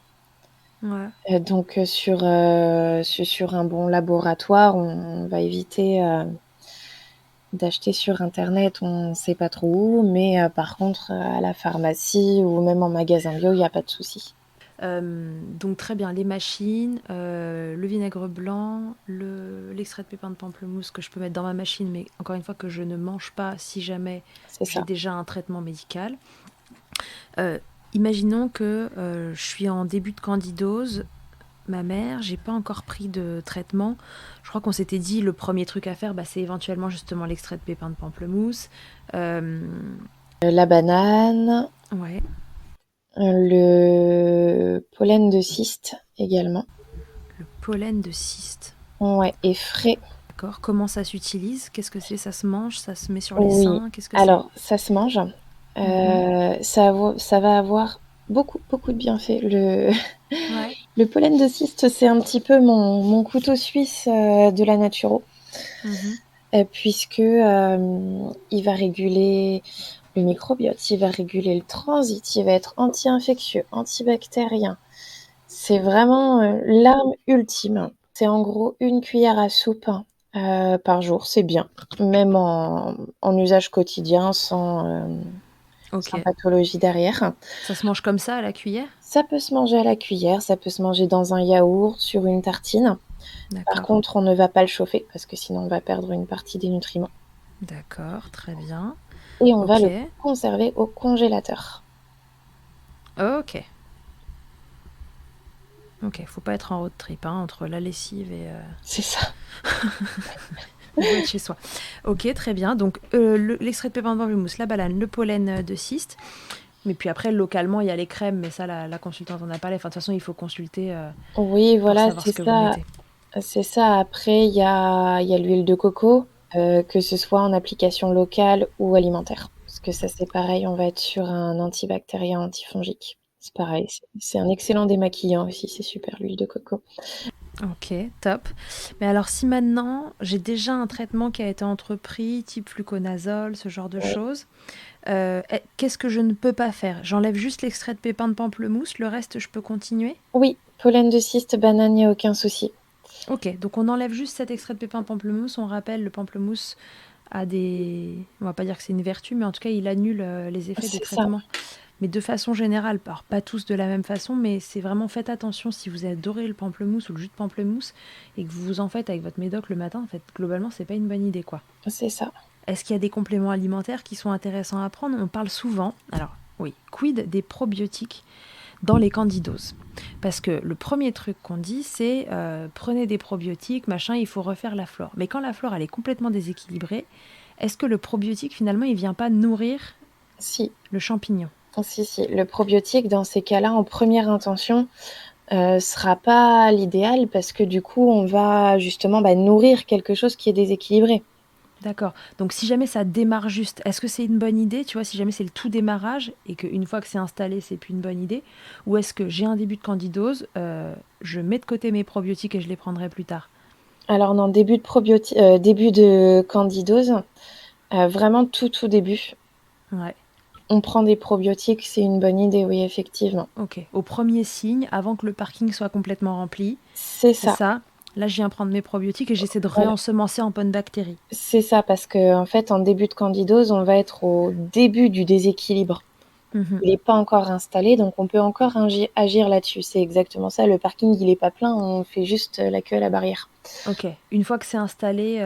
Ouais. Donc sur un bon laboratoire, on va éviter d'acheter sur internet, on ne sait pas trop où, mais par contre à la pharmacie ou même en magasin bio, il n'y a pas de souci. Donc très bien, les machines, le vinaigre blanc, l'extrait de pépins de pamplemousse que je peux mettre dans ma machine, mais encore une fois que je ne mange pas si jamais C'est j'ai ça. déjà un traitement médical. Euh, Imaginons que je suis en début de candidose, ma mère, j'ai pas encore pris de traitement. Je crois qu'on s'était dit le premier truc à faire, c'est éventuellement justement l'extrait de pépins de pamplemousse. Euh, La banane, ouais, le pollen de cyste également. le pollen de cyste. Ouais, et frais. D'accord. Comment ça s'utilise? Qu'est-ce que c'est? Ça se mange? Ça se met sur les Oui. seins? Qu'est-ce que c'est? Alors, ça se mange. Mhm. Ça va avoir beaucoup, beaucoup de bienfaits. Ouais. Le pollen de cyste, c'est un petit peu mon couteau suisse de la naturo, Mhm. puisque il va réguler le microbiote, il va réguler le transit, il va être anti-infectieux, antibactérien. C'est vraiment l'arme ultime. C'est en gros une cuillère à soupe par jour, c'est bien. Même en usage quotidien, sans Ok. pathologie derrière. Ça se mange comme ça à la cuillère? Ça peut se manger à la cuillère, ça peut se manger dans un yaourt, sur une tartine. Par D'accord. contre, on ne va pas le chauffer parce que sinon on va perdre une partie des nutriments. D'accord, très bien. Et on va Ok. le conserver au congélateur. Ok. Ok, faut pas être en road trip hein, entre la lessive et C'est ça. on doit être chez soi. Ok, très bien. Donc l'extrait de pépins de pamplemousse, la banane, le pollen de cyste. Mais puis après, localement, il y a les crèmes, mais ça, la consultante en a parlé. Enfin, de toute façon, il faut consulter Oui, pour voilà, savoir c'est ce que vous ça. mettez. C'est ça. Après, il y a l'huile de coco, que ce soit en application locale ou alimentaire. Parce que ça, c'est pareil, on va être sur un antibactérien, antifongique. C'est pareil, c'est un excellent démaquillant aussi, c'est super l'huile de coco. Ok, top. Mais alors, si maintenant j'ai déjà un traitement qui a été entrepris, type fluconazole, ce genre de Oui, choses, qu'est-ce que je ne peux pas faire? J'enlève juste l'extrait de pépins de pamplemousse, le reste, je peux continuer? oui, pollen de cyste, banane, il n'y a aucun souci. Ok, donc on enlève juste cet extrait de pépins de pamplemousse. On rappelle, le pamplemousse, a des... On va pas dire que c'est une vertu, mais en tout cas, il annule les effets des C'est ça. traitements. Mais de façon générale, alors pas tous de la même façon, mais c'est vraiment faites attention si vous adorez le pamplemousse ou le jus de pamplemousse et que vous en faites avec votre médoc le matin, en fait, globalement, c'est pas une bonne idée, quoi. C'est ça. Est-ce qu'il y a des compléments alimentaires qui sont intéressants à prendre? On parle souvent, alors oui, quid des probiotiques dans les candidoses? Parce que le premier truc qu'on dit, c'est prenez des probiotiques, machin, il faut refaire la flore. Mais quand la flore, elle est complètement déséquilibrée, est-ce que le probiotique, finalement, il vient pas nourrir Si, le champignon? si. Le probiotique, dans ces cas-là, en première intention, sera pas l'idéal parce que du coup, on va justement nourrir quelque chose qui est déséquilibré. D'accord. Donc si jamais ça démarre juste, est-ce que c'est une bonne idée, tu vois, si jamais c'est le tout démarrage et qu'une fois que c'est installé, c'est plus une bonne idée? Ou est-ce que j'ai un début de candidose, je mets de côté mes probiotiques et je les prendrai plus tard? Alors, dans début de candidose, vraiment tout début, Ouais, on prend des probiotiques, c'est une bonne idée, oui, effectivement. ok. Au premier signe, avant que le parking soit complètement rempli, C'est c'est ça. ça. Là, je viens prendre mes probiotiques et j'essaie de Voilà. réensemencer en bonne bactérie. C'est ça, parce que en fait, en début de candidose, on va être au début du déséquilibre. Mhm. Il n'est pas encore installé, donc on peut encore agir là-dessus. C'est exactement ça. Le parking, il n'est pas plein, on fait juste la queue à la barrière. Ok. Une fois que c'est installé,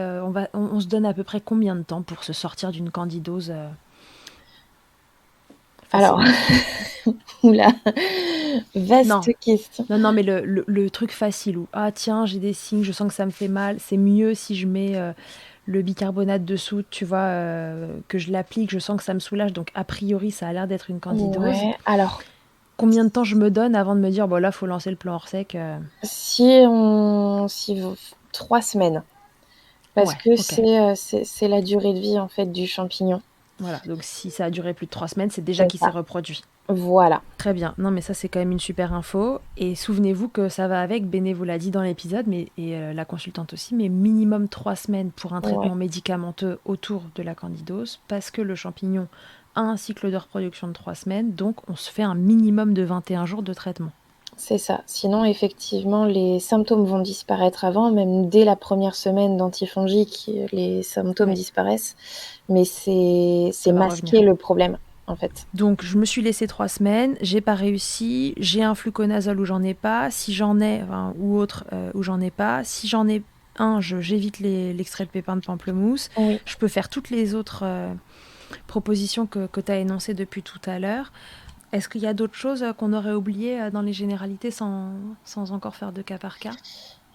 on se donne à peu près combien de temps pour se sortir d'une candidose Alors, facilement? oula, vaste Non, question. non, non, mais le truc facile où, ah tiens, j'ai des signes, je sens que ça me fait mal, c'est mieux si je mets le bicarbonate de soude, tu vois, que je l'applique, je sens que ça me soulage, donc a priori, ça a l'air d'être une candidose. Ouais, alors, Combien de temps je me donne avant de me dire, bon là, faut lancer le plan hors sec si 3 semaines, parce Ouais, que ok. c'est la durée de vie en fait du champignon. Voilà, donc si ça a duré plus de 3 semaines, c'est déjà C'est qu'il s'est ça. reproduit. Voilà. Très bien. Non, mais ça, c'est quand même une super info. Et souvenez-vous que ça va avec, Béné vous l'a dit dans l'épisode, mais et la consultante aussi, mais minimum 3 semaines pour un Ouais, traitement médicamenteux autour de la candidose, parce que le champignon a un cycle de reproduction de 3 semaines, donc on se fait un minimum de 21 jours de traitement. c'est ça. Sinon, effectivement, les symptômes vont disparaître avant, même dès la première semaine d'antifongique, les symptômes Ouais, disparaissent, mais c'est ça va masquer revenir. le problème, en fait. Donc, je me suis laissé 3 semaines, j'ai pas réussi, j'ai un fluconazole où j'en ai pas, si j'en ai, enfin, ou autre où j'en ai pas, si j'en ai un, j'évite l'extrait de pépins de pamplemousse, Oui. je peux faire toutes les autres propositions que tu as énoncées depuis tout à l'heure. Est-ce qu'il y a d'autres choses qu'on aurait oubliées dans les généralités sans encore faire de cas par cas?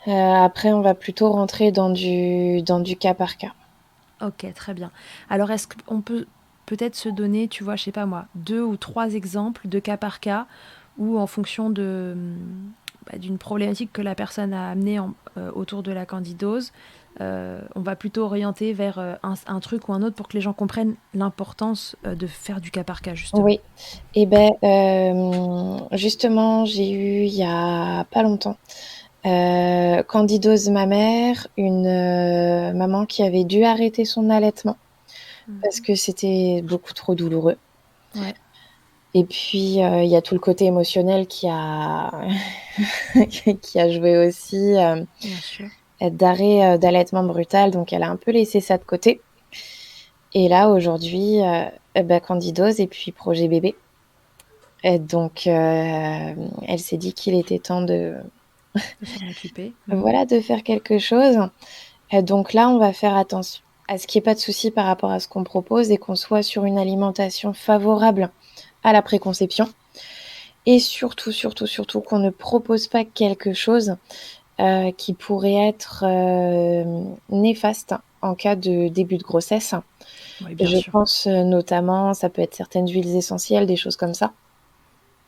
Après, on va plutôt rentrer dans du cas par cas. Ok, très bien. Alors, est-ce qu'on peut peut-être se donner, tu vois, je sais pas moi, 2 ou 3 exemples de cas par cas où en fonction d'une problématique que la personne a amenée autour de la candidose, on va plutôt orienter vers un truc ou un autre pour que les gens comprennent l'importance de faire du cas par cas, justement. Oui. Et ben, justement, j'ai eu il y a pas longtemps candidose mammaire, une maman qui avait dû arrêter son allaitement parce Mhm. que c'était beaucoup trop douloureux. Ouais, Et puis, il y a tout le côté émotionnel qui a qui a joué aussi, bien sûr. d'arrêt, d'allaitement brutal, donc elle a un peu laissé ça de côté. Et là, aujourd'hui, candidose et puis projet bébé. Et donc, elle s'est dit qu'il était temps De s'en occuper. Mhm. voilà, de faire quelque chose. Donc là, on va faire attention à ce qu'il y ait pas de souci par rapport à ce qu'on propose et qu'on soit sur une alimentation favorable à la préconception. Et surtout qu'on ne propose pas quelque chose qui pourrait être néfaste en cas de début de grossesse. Oui, bien Je sûr. pense notamment, ça peut être certaines huiles essentielles, des choses comme ça.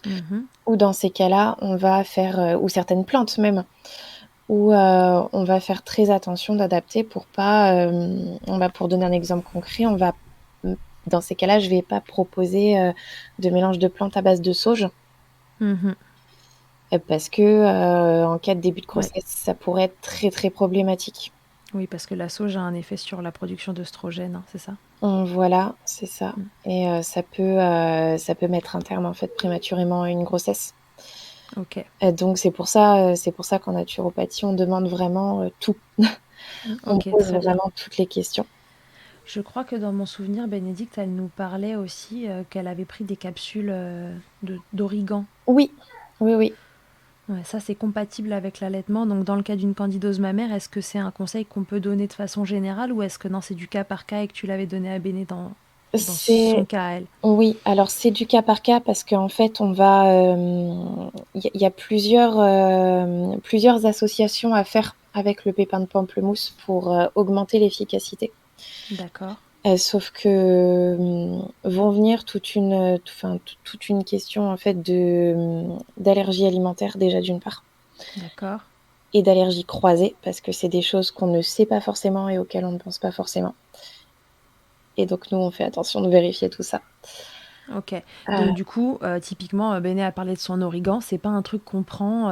Mhm. Ou dans ces cas-là, on va faire, ou certaines plantes même, où on va faire très attention d'adapter pour pas, pour donner un exemple concret, dans ces cas-là, je vais pas proposer de mélange de plantes à base de sauge. Mhm. Parce que en cas de début de Ouais. grossesse, ça pourrait être très très problématique. Oui, parce que la sauge a un effet sur la production d'œstrogène, hein, c'est ça? Voilà, c'est ça. Mm. Et ça peut mettre un terme en fait prématurément à une grossesse. Ok. Donc c'est pour ça qu'en naturopathie, on demande vraiment tout. On Ok, pose très bien. vraiment toutes les questions. Je crois que dans mon souvenir, Bénédicte, elle nous parlait aussi qu'elle avait pris des capsules d'origan. Oui, oui, oui. Ouais, ça, c'est compatible avec l'allaitement. Donc, dans le cas d'une candidose mammaire, est-ce que c'est un conseil qu'on peut donner de façon générale ou est-ce que non, c'est du cas par cas et que tu l'avais donné à Béné dans son C'est cas à elle? Oui, alors c'est du cas par cas parce qu'en fait, il y a plusieurs associations à faire avec le pépin de pamplemousse pour augmenter l'efficacité. D'accord, Sauf que vont venir toute une question en fait d'allergie alimentaire déjà d'une part d'accord. et d'allergie croisée parce que c'est des choses qu'on ne sait pas forcément et auxquelles on ne pense pas forcément. Et donc nous, on fait attention de vérifier tout ça. Ok. Euh, Donc, du coup, typiquement, Béné a parlé de son origan. C'est pas un truc qu'on prend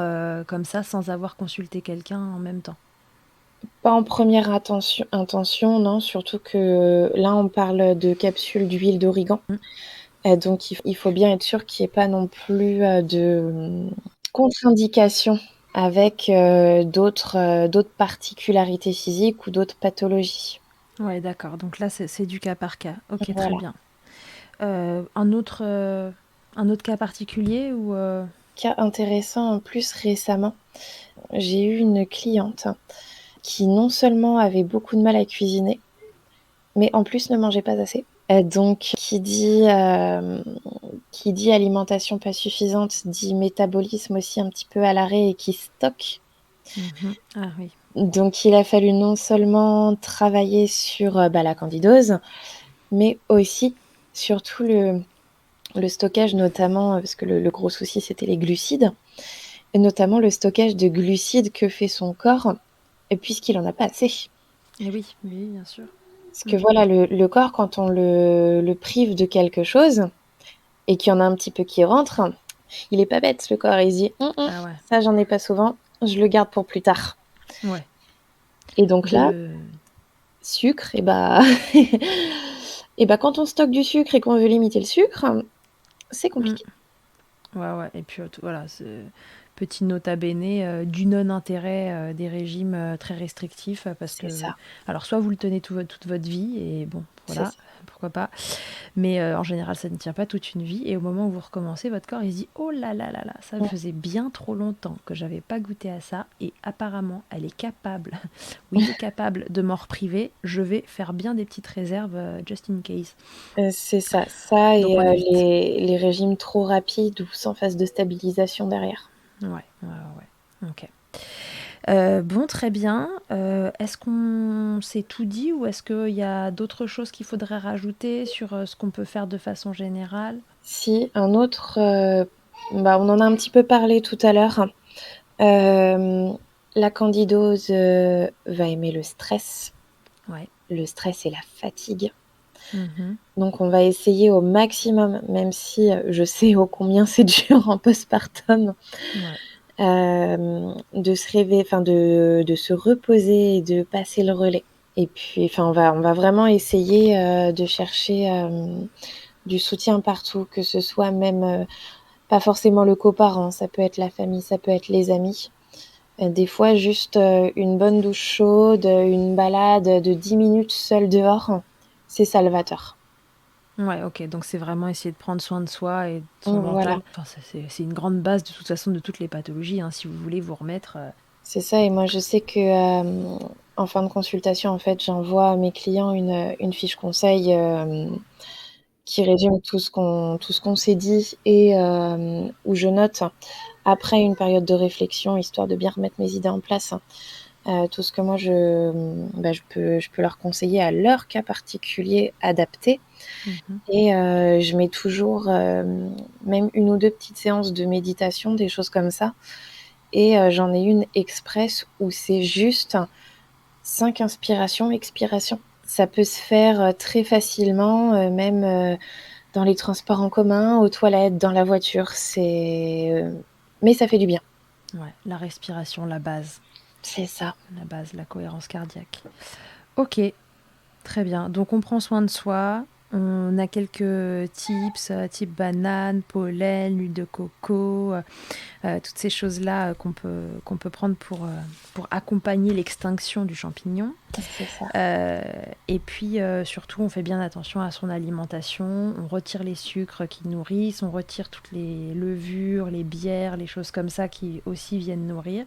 comme ça sans avoir consulté quelqu'un en même temps. Pas en première intention, non, surtout que là, on parle de capsules d'huile d'origan. Mm. Donc, il faut bien être sûr qu'il n'y ait pas non plus de contre-indication avec d'autres particularités physiques ou d'autres pathologies. Ouais, d'accord. Donc là, c'est du cas par cas. Ok, très Voilà. bien. Un autre cas particulier ou Cas intéressant en plus récemment, j'ai eu une cliente qui non seulement avait beaucoup de mal à cuisiner, mais en plus ne mangeait pas assez. Donc, qui dit alimentation pas suffisante, dit métabolisme aussi un petit peu à l'arrêt et qui stocke. Mhm. Ah oui. Donc, il a fallu non seulement travailler sur la candidose, mais aussi, surtout le stockage, notamment, parce que le gros souci, c'était les glucides, et notamment le stockage de glucides que fait son corps, et puisqu'il en a pas assez. Et oui, oui, bien sûr. Parce que Mm. voilà, le corps, quand on le prive de quelque chose, et qu'il y en a un petit peu qui rentre, il est pas bête, le corps. Il se dit, Ah ouais. ça, j'en ai pas souvent, je le garde pour plus tard. Ouais. Et donc là, De... sucre, et et quand on stocke du sucre et qu'on veut limiter le sucre, c'est Mm. compliqué. Ouais, ouais. Et puis voilà, petit nota bene du non-intérêt des régimes très restrictifs parce C'est que, ça, alors soit vous le tenez toute votre vie et bon, c'est voilà, ça. pourquoi pas. Mais en général, ça ne tient pas toute une vie. Et au moment où vous recommencez, votre corps, il se dit, oh là là là là, ça Mm. faisait bien trop longtemps que j'avais pas goûté à ça. Et apparemment, elle est capable, oui, il est capable de m'en repriver. Je vais faire bien des petites réserves just in case. C'est ça, ça et Donc on évite. les régimes trop rapides ou sans phase de stabilisation derrière. Ouais, ouais, ouais. Ok. Bon, très bien. Est-ce qu'on s'est tout dit ou est-ce qu'il y a d'autres choses qu'il faudrait rajouter sur ce qu'on peut faire de façon générale? Si, un autre, on en a un petit peu parlé tout à l'heure. Euh, la candidose va aimer le stress. Ouais. Le stress et la fatigue. Mhm. Donc on va essayer au maximum, même si je sais ô combien c'est dur en postpartum, Ouais. de se réveiller, enfin de se reposer et de passer le relais. Et puis, enfin, on va vraiment essayer de chercher du soutien partout, que ce soit même pas forcément le coparent, ça peut être la famille, ça peut être les amis. Des fois, juste une bonne douche chaude, une balade de 10 minutes seule dehors, c'est salvateur. Ouais, ok. Donc c'est vraiment essayer de prendre soin de soi et de son Voilà, mental. Enfin, c'est une grande base de toute façon de toutes les pathologies, hein, si vous voulez vous remettre. c'est ça. Et moi, je sais que en fin de consultation, en fait, j'envoie à mes clients une fiche conseil qui résume tout ce qu'on s'est dit et où je note après une période de réflexion, histoire de bien remettre mes idées en place, tout ce que moi je peux leur conseiller à leur cas particulier adapté. Mhm. Et je mets toujours même une ou deux petites séances de méditation, des choses comme ça. Et j'en ai une express où c'est juste 5 inspirations, expirations. Ça peut se faire très facilement, même dans les transports en commun, aux toilettes, dans la voiture. Mais ça fait du bien. Ouais, la respiration, C'est ça. la base, la cohérence cardiaque. Ok, très bien. Donc on prend soin de soi. On a quelques tips, type banane, pollen, huile de coco, toutes ces choses-là qu'on peut prendre pour accompagner l'extinction du champignon. C'est ça. Et puis surtout, on fait bien attention à son alimentation. On retire les sucres qui nourrissent, on retire toutes les levures, les bières, les choses comme ça qui aussi viennent nourrir.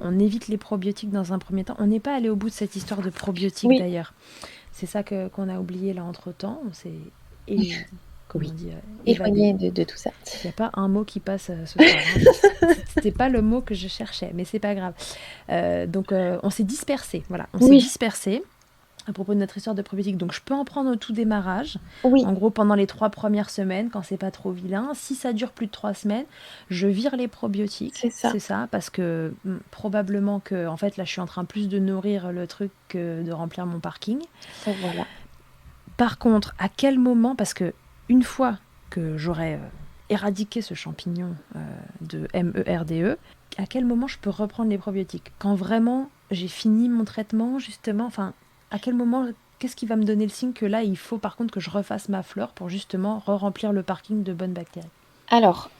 On évite les probiotiques dans un premier temps. On n'est pas allé au bout de cette histoire de probiotiques Oui, d'ailleurs. C'est ça qu'on a oublié là entre-temps. On s'est comment oui. on dit, évadé. Éloigné de tout ça. Il n'y a pas un mot qui passe ce soir. C'était pas le mot que je cherchais, mais c'est pas grave. Donc on s'est dispersé. Voilà, on s'est Oui, dispersé à propos de notre histoire de probiotiques. Donc je peux en prendre au tout démarrage. oui, En gros, pendant les 3 premières semaines, quand c'est pas trop vilain. Si ça dure plus de 3 semaines, je vire les probiotiques. c'est ça. C'est ça, parce que probablement que, en fait, là, je suis en train plus de nourrir le truc que de remplir mon parking. Voilà. Par contre, à quel moment, parce que une fois que j'aurai éradiqué ce champignon de MERDE, à quel moment je peux reprendre les probiotiques? Quand vraiment j'ai fini mon traitement, justement, enfin, à quel moment, qu'est-ce qui va me donner le signe que là, il faut par contre que je refasse ma flore pour justement re-remplir le parking de bonnes bactéries? Alors,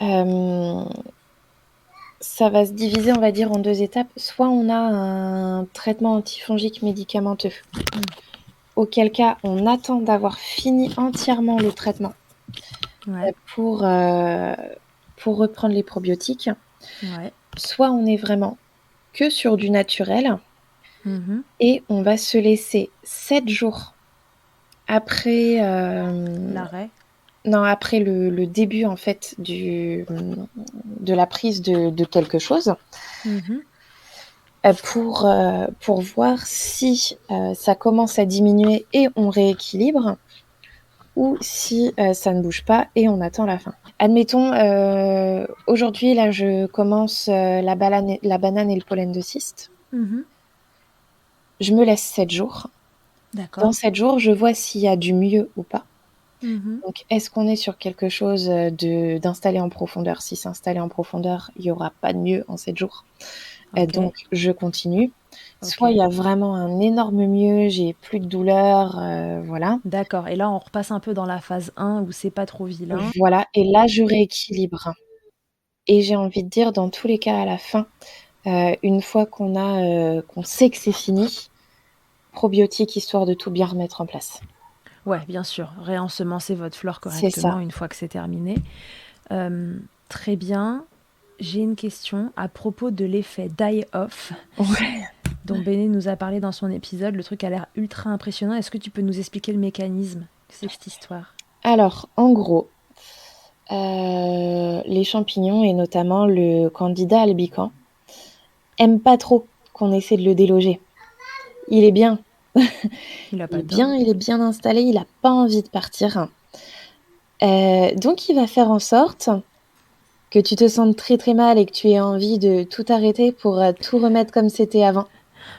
ça va se diviser, on va dire, en 2 étapes. Soit on a un traitement antifongique médicamenteux, auquel cas on attend d'avoir fini entièrement le traitement Ouais, pour reprendre les probiotiques. ouais. Soit on est vraiment que sur du naturel Mhm. et on va se laisser 7 jours après, L'arrêt. non, après le début en fait de la prise de quelque chose, Mhm. pour voir si ça commence à diminuer et on rééquilibre, ou si ça ne bouge pas et on attend la fin. Admettons, aujourd'hui, là, je commence la banane et le pollen de cyste. Mhm. Je me laisse 7 jours. Dans D'accord. 7 jours, je vois s'il y a du mieux ou pas. Mhm. Donc, est-ce qu'on est sur quelque chose d'installé en profondeur? Si c'est installé en profondeur, il n'y aura pas de mieux en 7 jours. Ok, Donc, je continue. Soit il y ok. a vraiment un énorme mieux, j'ai plus de douleur, voilà. D'accord. Et là, on repasse un peu dans la phase 1 où c'est pas trop vilain. Voilà, et là, je rééquilibre. Et j'ai envie de dire, dans tous les cas, à la fin, une fois qu'on sait que c'est fini, probiotiques, histoire de tout bien remettre en place. Ouais, bien sûr, réensemencer votre flore C'est correctement ça. une fois que c'est terminé. Très bien. J'ai une question à propos de l'effet die-off Ouais. dont Béné nous a parlé dans son épisode. Le truc a l'air ultra impressionnant. Est-ce que tu peux nous expliquer le mécanisme de cette histoire? Alors, en gros, les champignons, et notamment le Candida albicans, aiment pas trop qu'on essaie de le déloger. Il est bien, Il a pas tort. il est bien installé, il a pas envie de partir. Donc il va faire en sorte que tu te sentes très très mal et que tu aies envie de tout arrêter pour tout remettre comme c'était avant.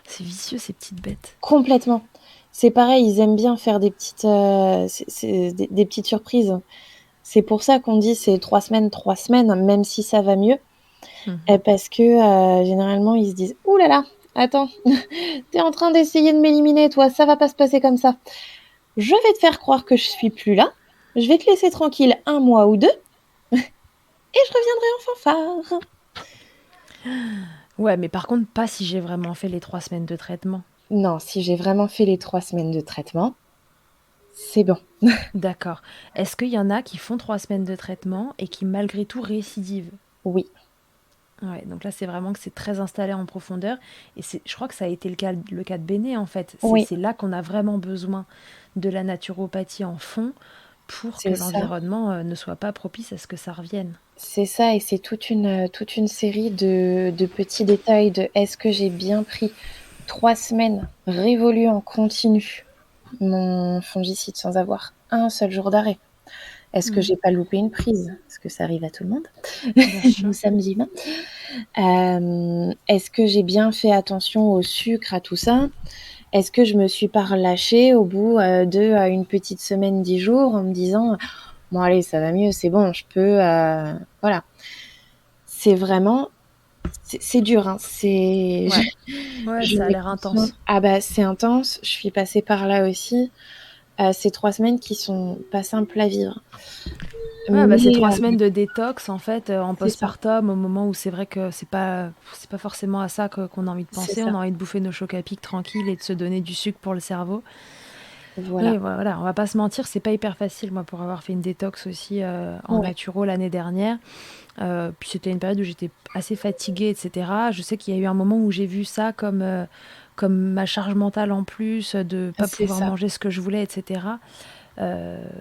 C'est vicieux, ces petites bêtes. Complètement. C'est pareil, ils aiment bien faire des petites, des petites surprises. C'est pour ça qu'on dit c'est 3 semaines, même si ça va mieux. Mhm. Parce que généralement, ils se disent ouh là là, attends, t'es en train d'essayer de m'éliminer, toi, ça va pas se passer comme ça. Je vais te faire croire que je suis plus là. Je vais te laisser tranquille 1 mois ou 2 et je reviendrai en fanfare. Ouais, mais par contre, pas si j'ai vraiment fait les 3 semaines de traitement. Non, si j'ai vraiment fait les 3 semaines de traitement, c'est bon. D'accord. Est-ce qu'il y en a qui font 3 semaines de traitement et qui malgré tout récidivent? Oui, Ouais, donc là, c'est vraiment que c'est très installé en profondeur. Et je crois que ça a été le cas de Béné, en fait. oui, C'est là qu'on a vraiment besoin de la naturopathie en fond pour que c'est ça. l'environnement ne soit pas propice à ce que ça revienne. C'est ça, et c'est toute une série de petits détails de est-ce que j'ai bien pris 3 semaines révolues en continu mon fongicide sans avoir un seul jour d'arrêt. Est-ce que Mm, j'ai pas loupé une prise? Parce que ça arrive à tout le monde. bien sûr. Nous sommes humains. Est-ce que j'ai bien fait attention au sucre, à tout ça? Est-ce que je me suis pas relâchée au bout de une petite semaine, 10 jours, en me disant bon allez, ça va mieux, c'est bon, je peux, voilà. C'est vraiment, c'est dur, hein. C'est, Ouais, ouais, je ça a mets l'air conscience. intense. Ah bah c'est intense. Je suis passée par là aussi. C'est 3 semaines qui sont pas simples à vivre. Ouais, bah, c'est Mais 3 semaines de détox en fait, en c'est ça, postpartum, au moment où c'est vrai que c'est pas forcément à ça qu'on a envie de c'est penser. On ça. a envie de bouffer nos chocs à pic tranquille et de se donner du sucre pour le cerveau. Voilà. Et voilà, on va pas se mentir, c'est pas hyper facile. Moi, pour avoir fait une détox aussi en Ouais. naturo l'année dernière, puis c'était une période où j'étais assez fatiguée, etc. Je sais qu'il y a eu un moment où j'ai vu ça comme ma charge mentale en plus, de pas C'est pouvoir ça. manger ce que je voulais, etc.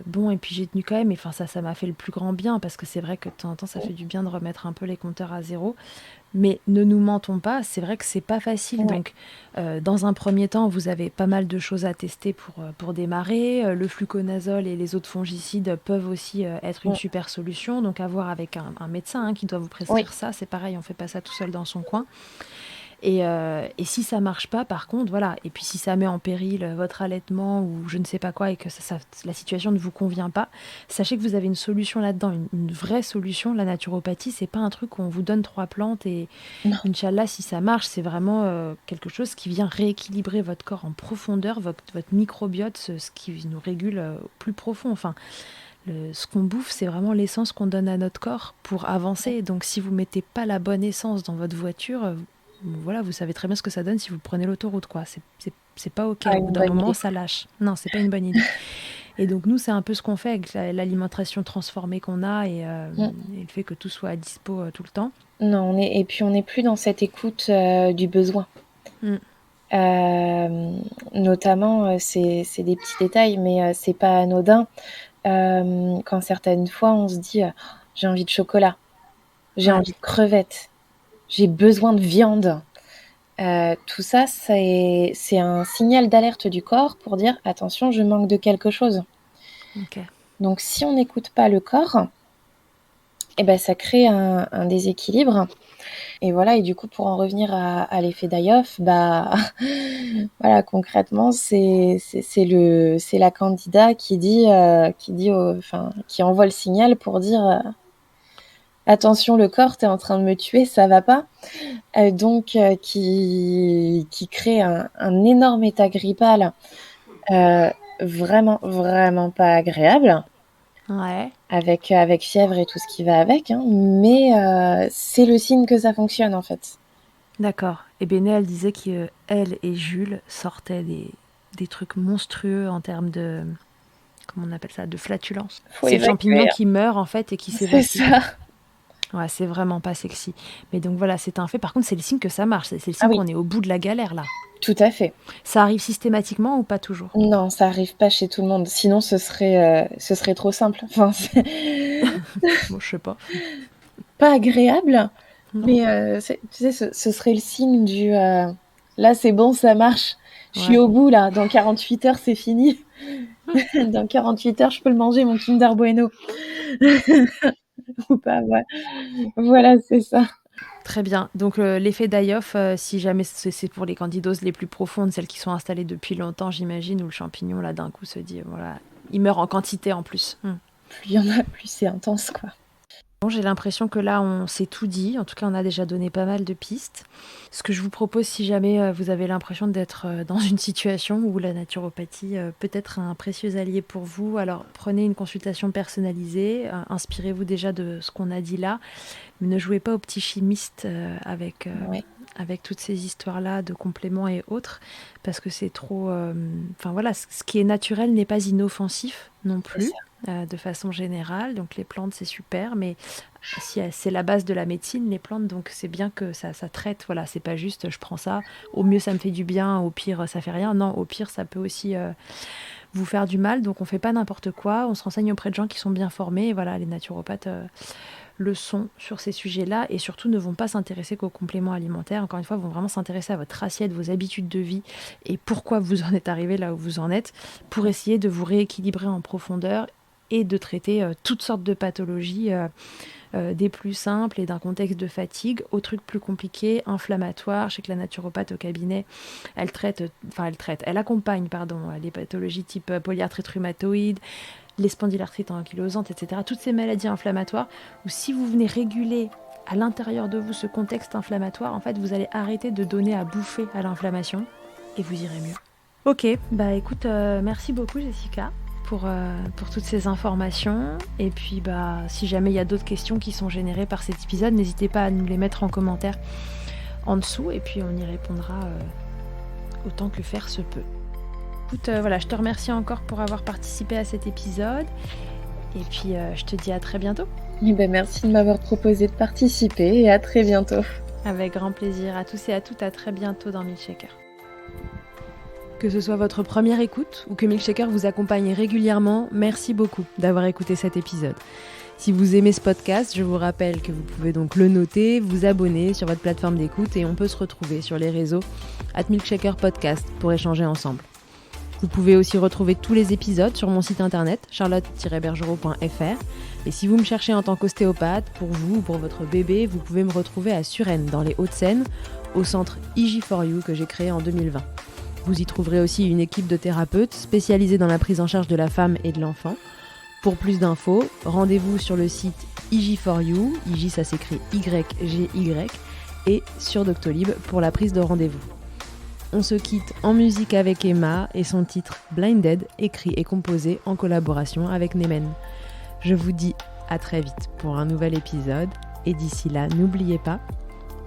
Bon, et puis j'ai tenu quand même, et enfin ça m'a fait le plus grand bien, parce que c'est vrai que de temps en temps, ça fait du bien de remettre un peu les compteurs à zéro. Mais ne nous mentons pas, c'est vrai que c'est pas facile. Ouais. Donc, dans un premier temps, vous avez pas mal de choses à tester pour démarrer. Le fluconazole et les autres fongicides peuvent aussi être une Mmh. super solution. Donc, à voir avec un médecin qui doit vous Oui. prescrire ça. C'est pareil, on fait pas ça tout seul dans son coin. Et si ça marche pas, par contre, voilà. Et puis si ça met en péril votre allaitement ou je ne sais pas quoi et que la situation ne vous convient pas, sachez que vous avez une solution là-dedans, une vraie solution. La naturopathie, c'est pas un truc où on vous donne 3 plantes et Non. Inch'Allah, si ça marche, c'est vraiment quelque chose qui vient rééquilibrer votre corps en profondeur, votre microbiote, ce qui nous régule au plus profond. Enfin, ce qu'on bouffe, c'est vraiment l'essence qu'on donne à notre corps pour avancer. Donc, si vous mettez pas la bonne essence dans votre voiture, voilà, vous savez très bien ce que ça donne si vous prenez l'autoroute, quoi. C'est pas OK. Pas Au bout une d'un bonne moment, idée. ça lâche. Non, c'est pas une bonne idée. Et donc, nous, c'est un peu ce qu'on fait avec l'alimentation transformée qu'on a Mmh. et le fait que tout soit à dispo tout le temps. Non, et puis on n'est plus dans cette écoute, du besoin. Mm. Notamment, c'est des petits détails, mais c'est pas anodin. Quand certaines fois on se dit, «J'ai envie de chocolat, j'ai Ouais. envie de crevettes, j'ai besoin de viande». Tout ça, c'est un signal d'alerte du corps pour dire: «Attention, je manque de quelque chose». OK. Donc si on n'écoute pas le corps, et ben ça crée un déséquilibre. Et voilà, et du coup, pour en revenir à l'effet d'Ayoff, bah, voilà, concrètement, c'est la candidate qui envoie le signal pour dire, attention, le corps, t'es en train de me tuer, ça va pas. Donc, qui crée un énorme état grippal, euh, vraiment, vraiment pas agréable, Ouais. avec fièvre et tout ce qui va avec, hein, mais c'est le signe que ça fonctionne en fait. D'accord. Et Béné, elle disait qu'elle et Jules sortaient des trucs monstrueux en termes de, comment on appelle ça, de flatulence. Faut C'est le champignon évacuer, hein. qui meurt en fait et qui C'est s'évacue. ça. Ouais, c'est vraiment pas sexy. Mais donc voilà, c'est un fait. Par contre, c'est le signe que ça marche. C'est le Ah signe oui, qu'on est au bout de la galère là. tout à fait. Ça arrive systématiquement ou pas toujours? Non, ça arrive pas chez tout le monde. Sinon, ce serait trop simple. Enfin, c'est Bon, je sais pas. pas agréable, Non. mais tu sais, ce serait le signe du là, c'est bon, ça marche. Je suis Ouais. au bout là. Dans 48 heures, c'est fini. Dans 48 heures, je peux le manger, mon Kinder Bueno. Ou pas, ouais. Voilà, c'est ça. Très bien. Donc l'effet d'Ayoff, si jamais c'est pour les candidoses les plus profondes, celles qui sont installées depuis longtemps, j'imagine, où le champignon là d'un coup se dit voilà, il meurt en quantité en plus. Plus il y en a, plus c'est intense, quoi. Bon, j'ai l'impression que là, on s'est tout dit. En tout cas, on a déjà donné pas mal de pistes. Ce que je vous propose, si jamais vous avez l'impression d'être dans une situation où la naturopathie peut être un précieux allié pour vous, alors prenez une consultation personnalisée. Inspirez-vous déjà de ce qu'on a dit là. Mais ne jouez pas au petit chimiste Ouais, avec toutes ces histoires-là de compléments et autres, parce que c'est trop... Enfin voilà, ce qui est naturel n'est pas inoffensif non c'est plus, ça. de façon générale. Donc les plantes, c'est super, mais si c'est la base de la médecine, les plantes, donc c'est bien que ça traite. Voilà, c'est pas juste je prends ça, au mieux ça me fait du bien, au pire ça fait rien. Non, au pire ça peut aussi vous faire du mal. Donc on fait pas n'importe quoi, on se renseigne auprès de gens qui sont bien formés. Et voilà, les naturopathes le sont sur ces sujets-là et surtout ne vont pas s'intéresser qu'aux compléments alimentaires. Encore une fois, vont vraiment s'intéresser à votre assiette, vos habitudes de vie et pourquoi vous en êtes arrivé là où vous en êtes pour essayer de vous rééquilibrer en profondeur et de traiter toutes sortes de pathologies, des plus simples et d'un contexte de fatigue aux trucs plus compliqués, inflammatoires. Je sais que la naturopathe au cabinet, elle accompagne, pardon, les pathologies type polyarthrite rhumatoïde, les spondylarthrites ankylosantes, etc. Toutes ces maladies inflammatoires où si vous venez réguler à l'intérieur de vous ce contexte inflammatoire, en fait, vous allez arrêter de donner à bouffer à l'inflammation et vous irez mieux. Ok, bah écoute, merci beaucoup Jessica pour toutes ces informations. Et puis bah si jamais il y a d'autres questions qui sont générées par cet épisode, n'hésitez pas à nous les mettre en commentaire en dessous et puis on y répondra autant que faire se peut. Écoute, voilà, je te remercie encore pour avoir participé à cet épisode et puis je te dis à très bientôt. Eh ben, merci de m'avoir proposé de participer et à très bientôt. Avec grand plaisir. À tous et à toutes, à très bientôt dans Milkshaker. Que ce soit votre première écoute ou que Milkshaker vous accompagne régulièrement, merci beaucoup d'avoir écouté cet épisode. Si vous aimez ce podcast, je vous rappelle que vous pouvez donc le noter, vous abonner sur votre plateforme d'écoute et on peut se retrouver sur les réseaux @milkshakerpodcast pour échanger ensemble. Vous pouvez aussi retrouver tous les épisodes sur mon site internet charlotte-bergerot.fr et si vous me cherchez en tant qu'ostéopathe, pour vous ou pour votre bébé, vous pouvez me retrouver à Suresnes dans les Hauts-de-Seine au centre IG4U que j'ai créé en 2020. Vous y trouverez aussi une équipe de thérapeutes spécialisés dans la prise en charge de la femme et de l'enfant. Pour plus d'infos, rendez-vous sur le site IG4U, IG ça s'écrit YGY, et sur Doctolib pour la prise de rendez-vous. On se quitte en musique avec Emma et son titre Blinded, écrit et composé en collaboration avec Nemen. Je vous dis à très vite pour un nouvel épisode et d'ici là, n'oubliez pas,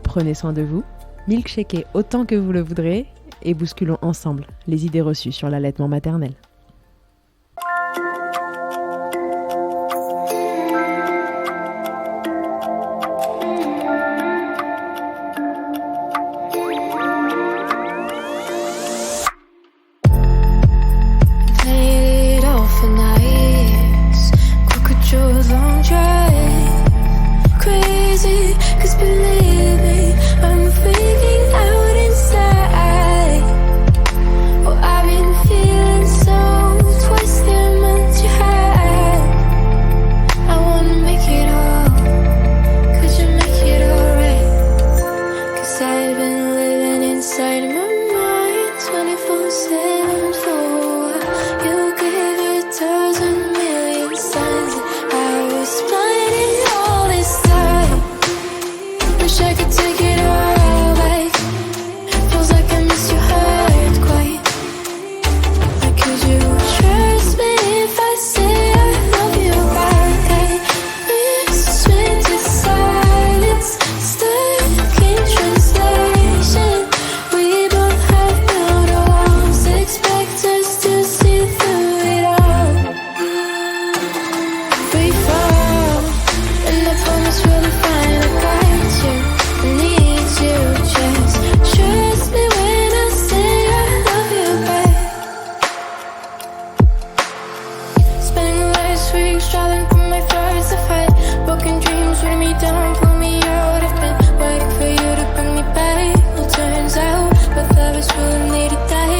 prenez soin de vous, milkshakez autant que vous le voudrez et bousculons ensemble les idées reçues sur l'allaitement maternel. Turns out both of us will need to die.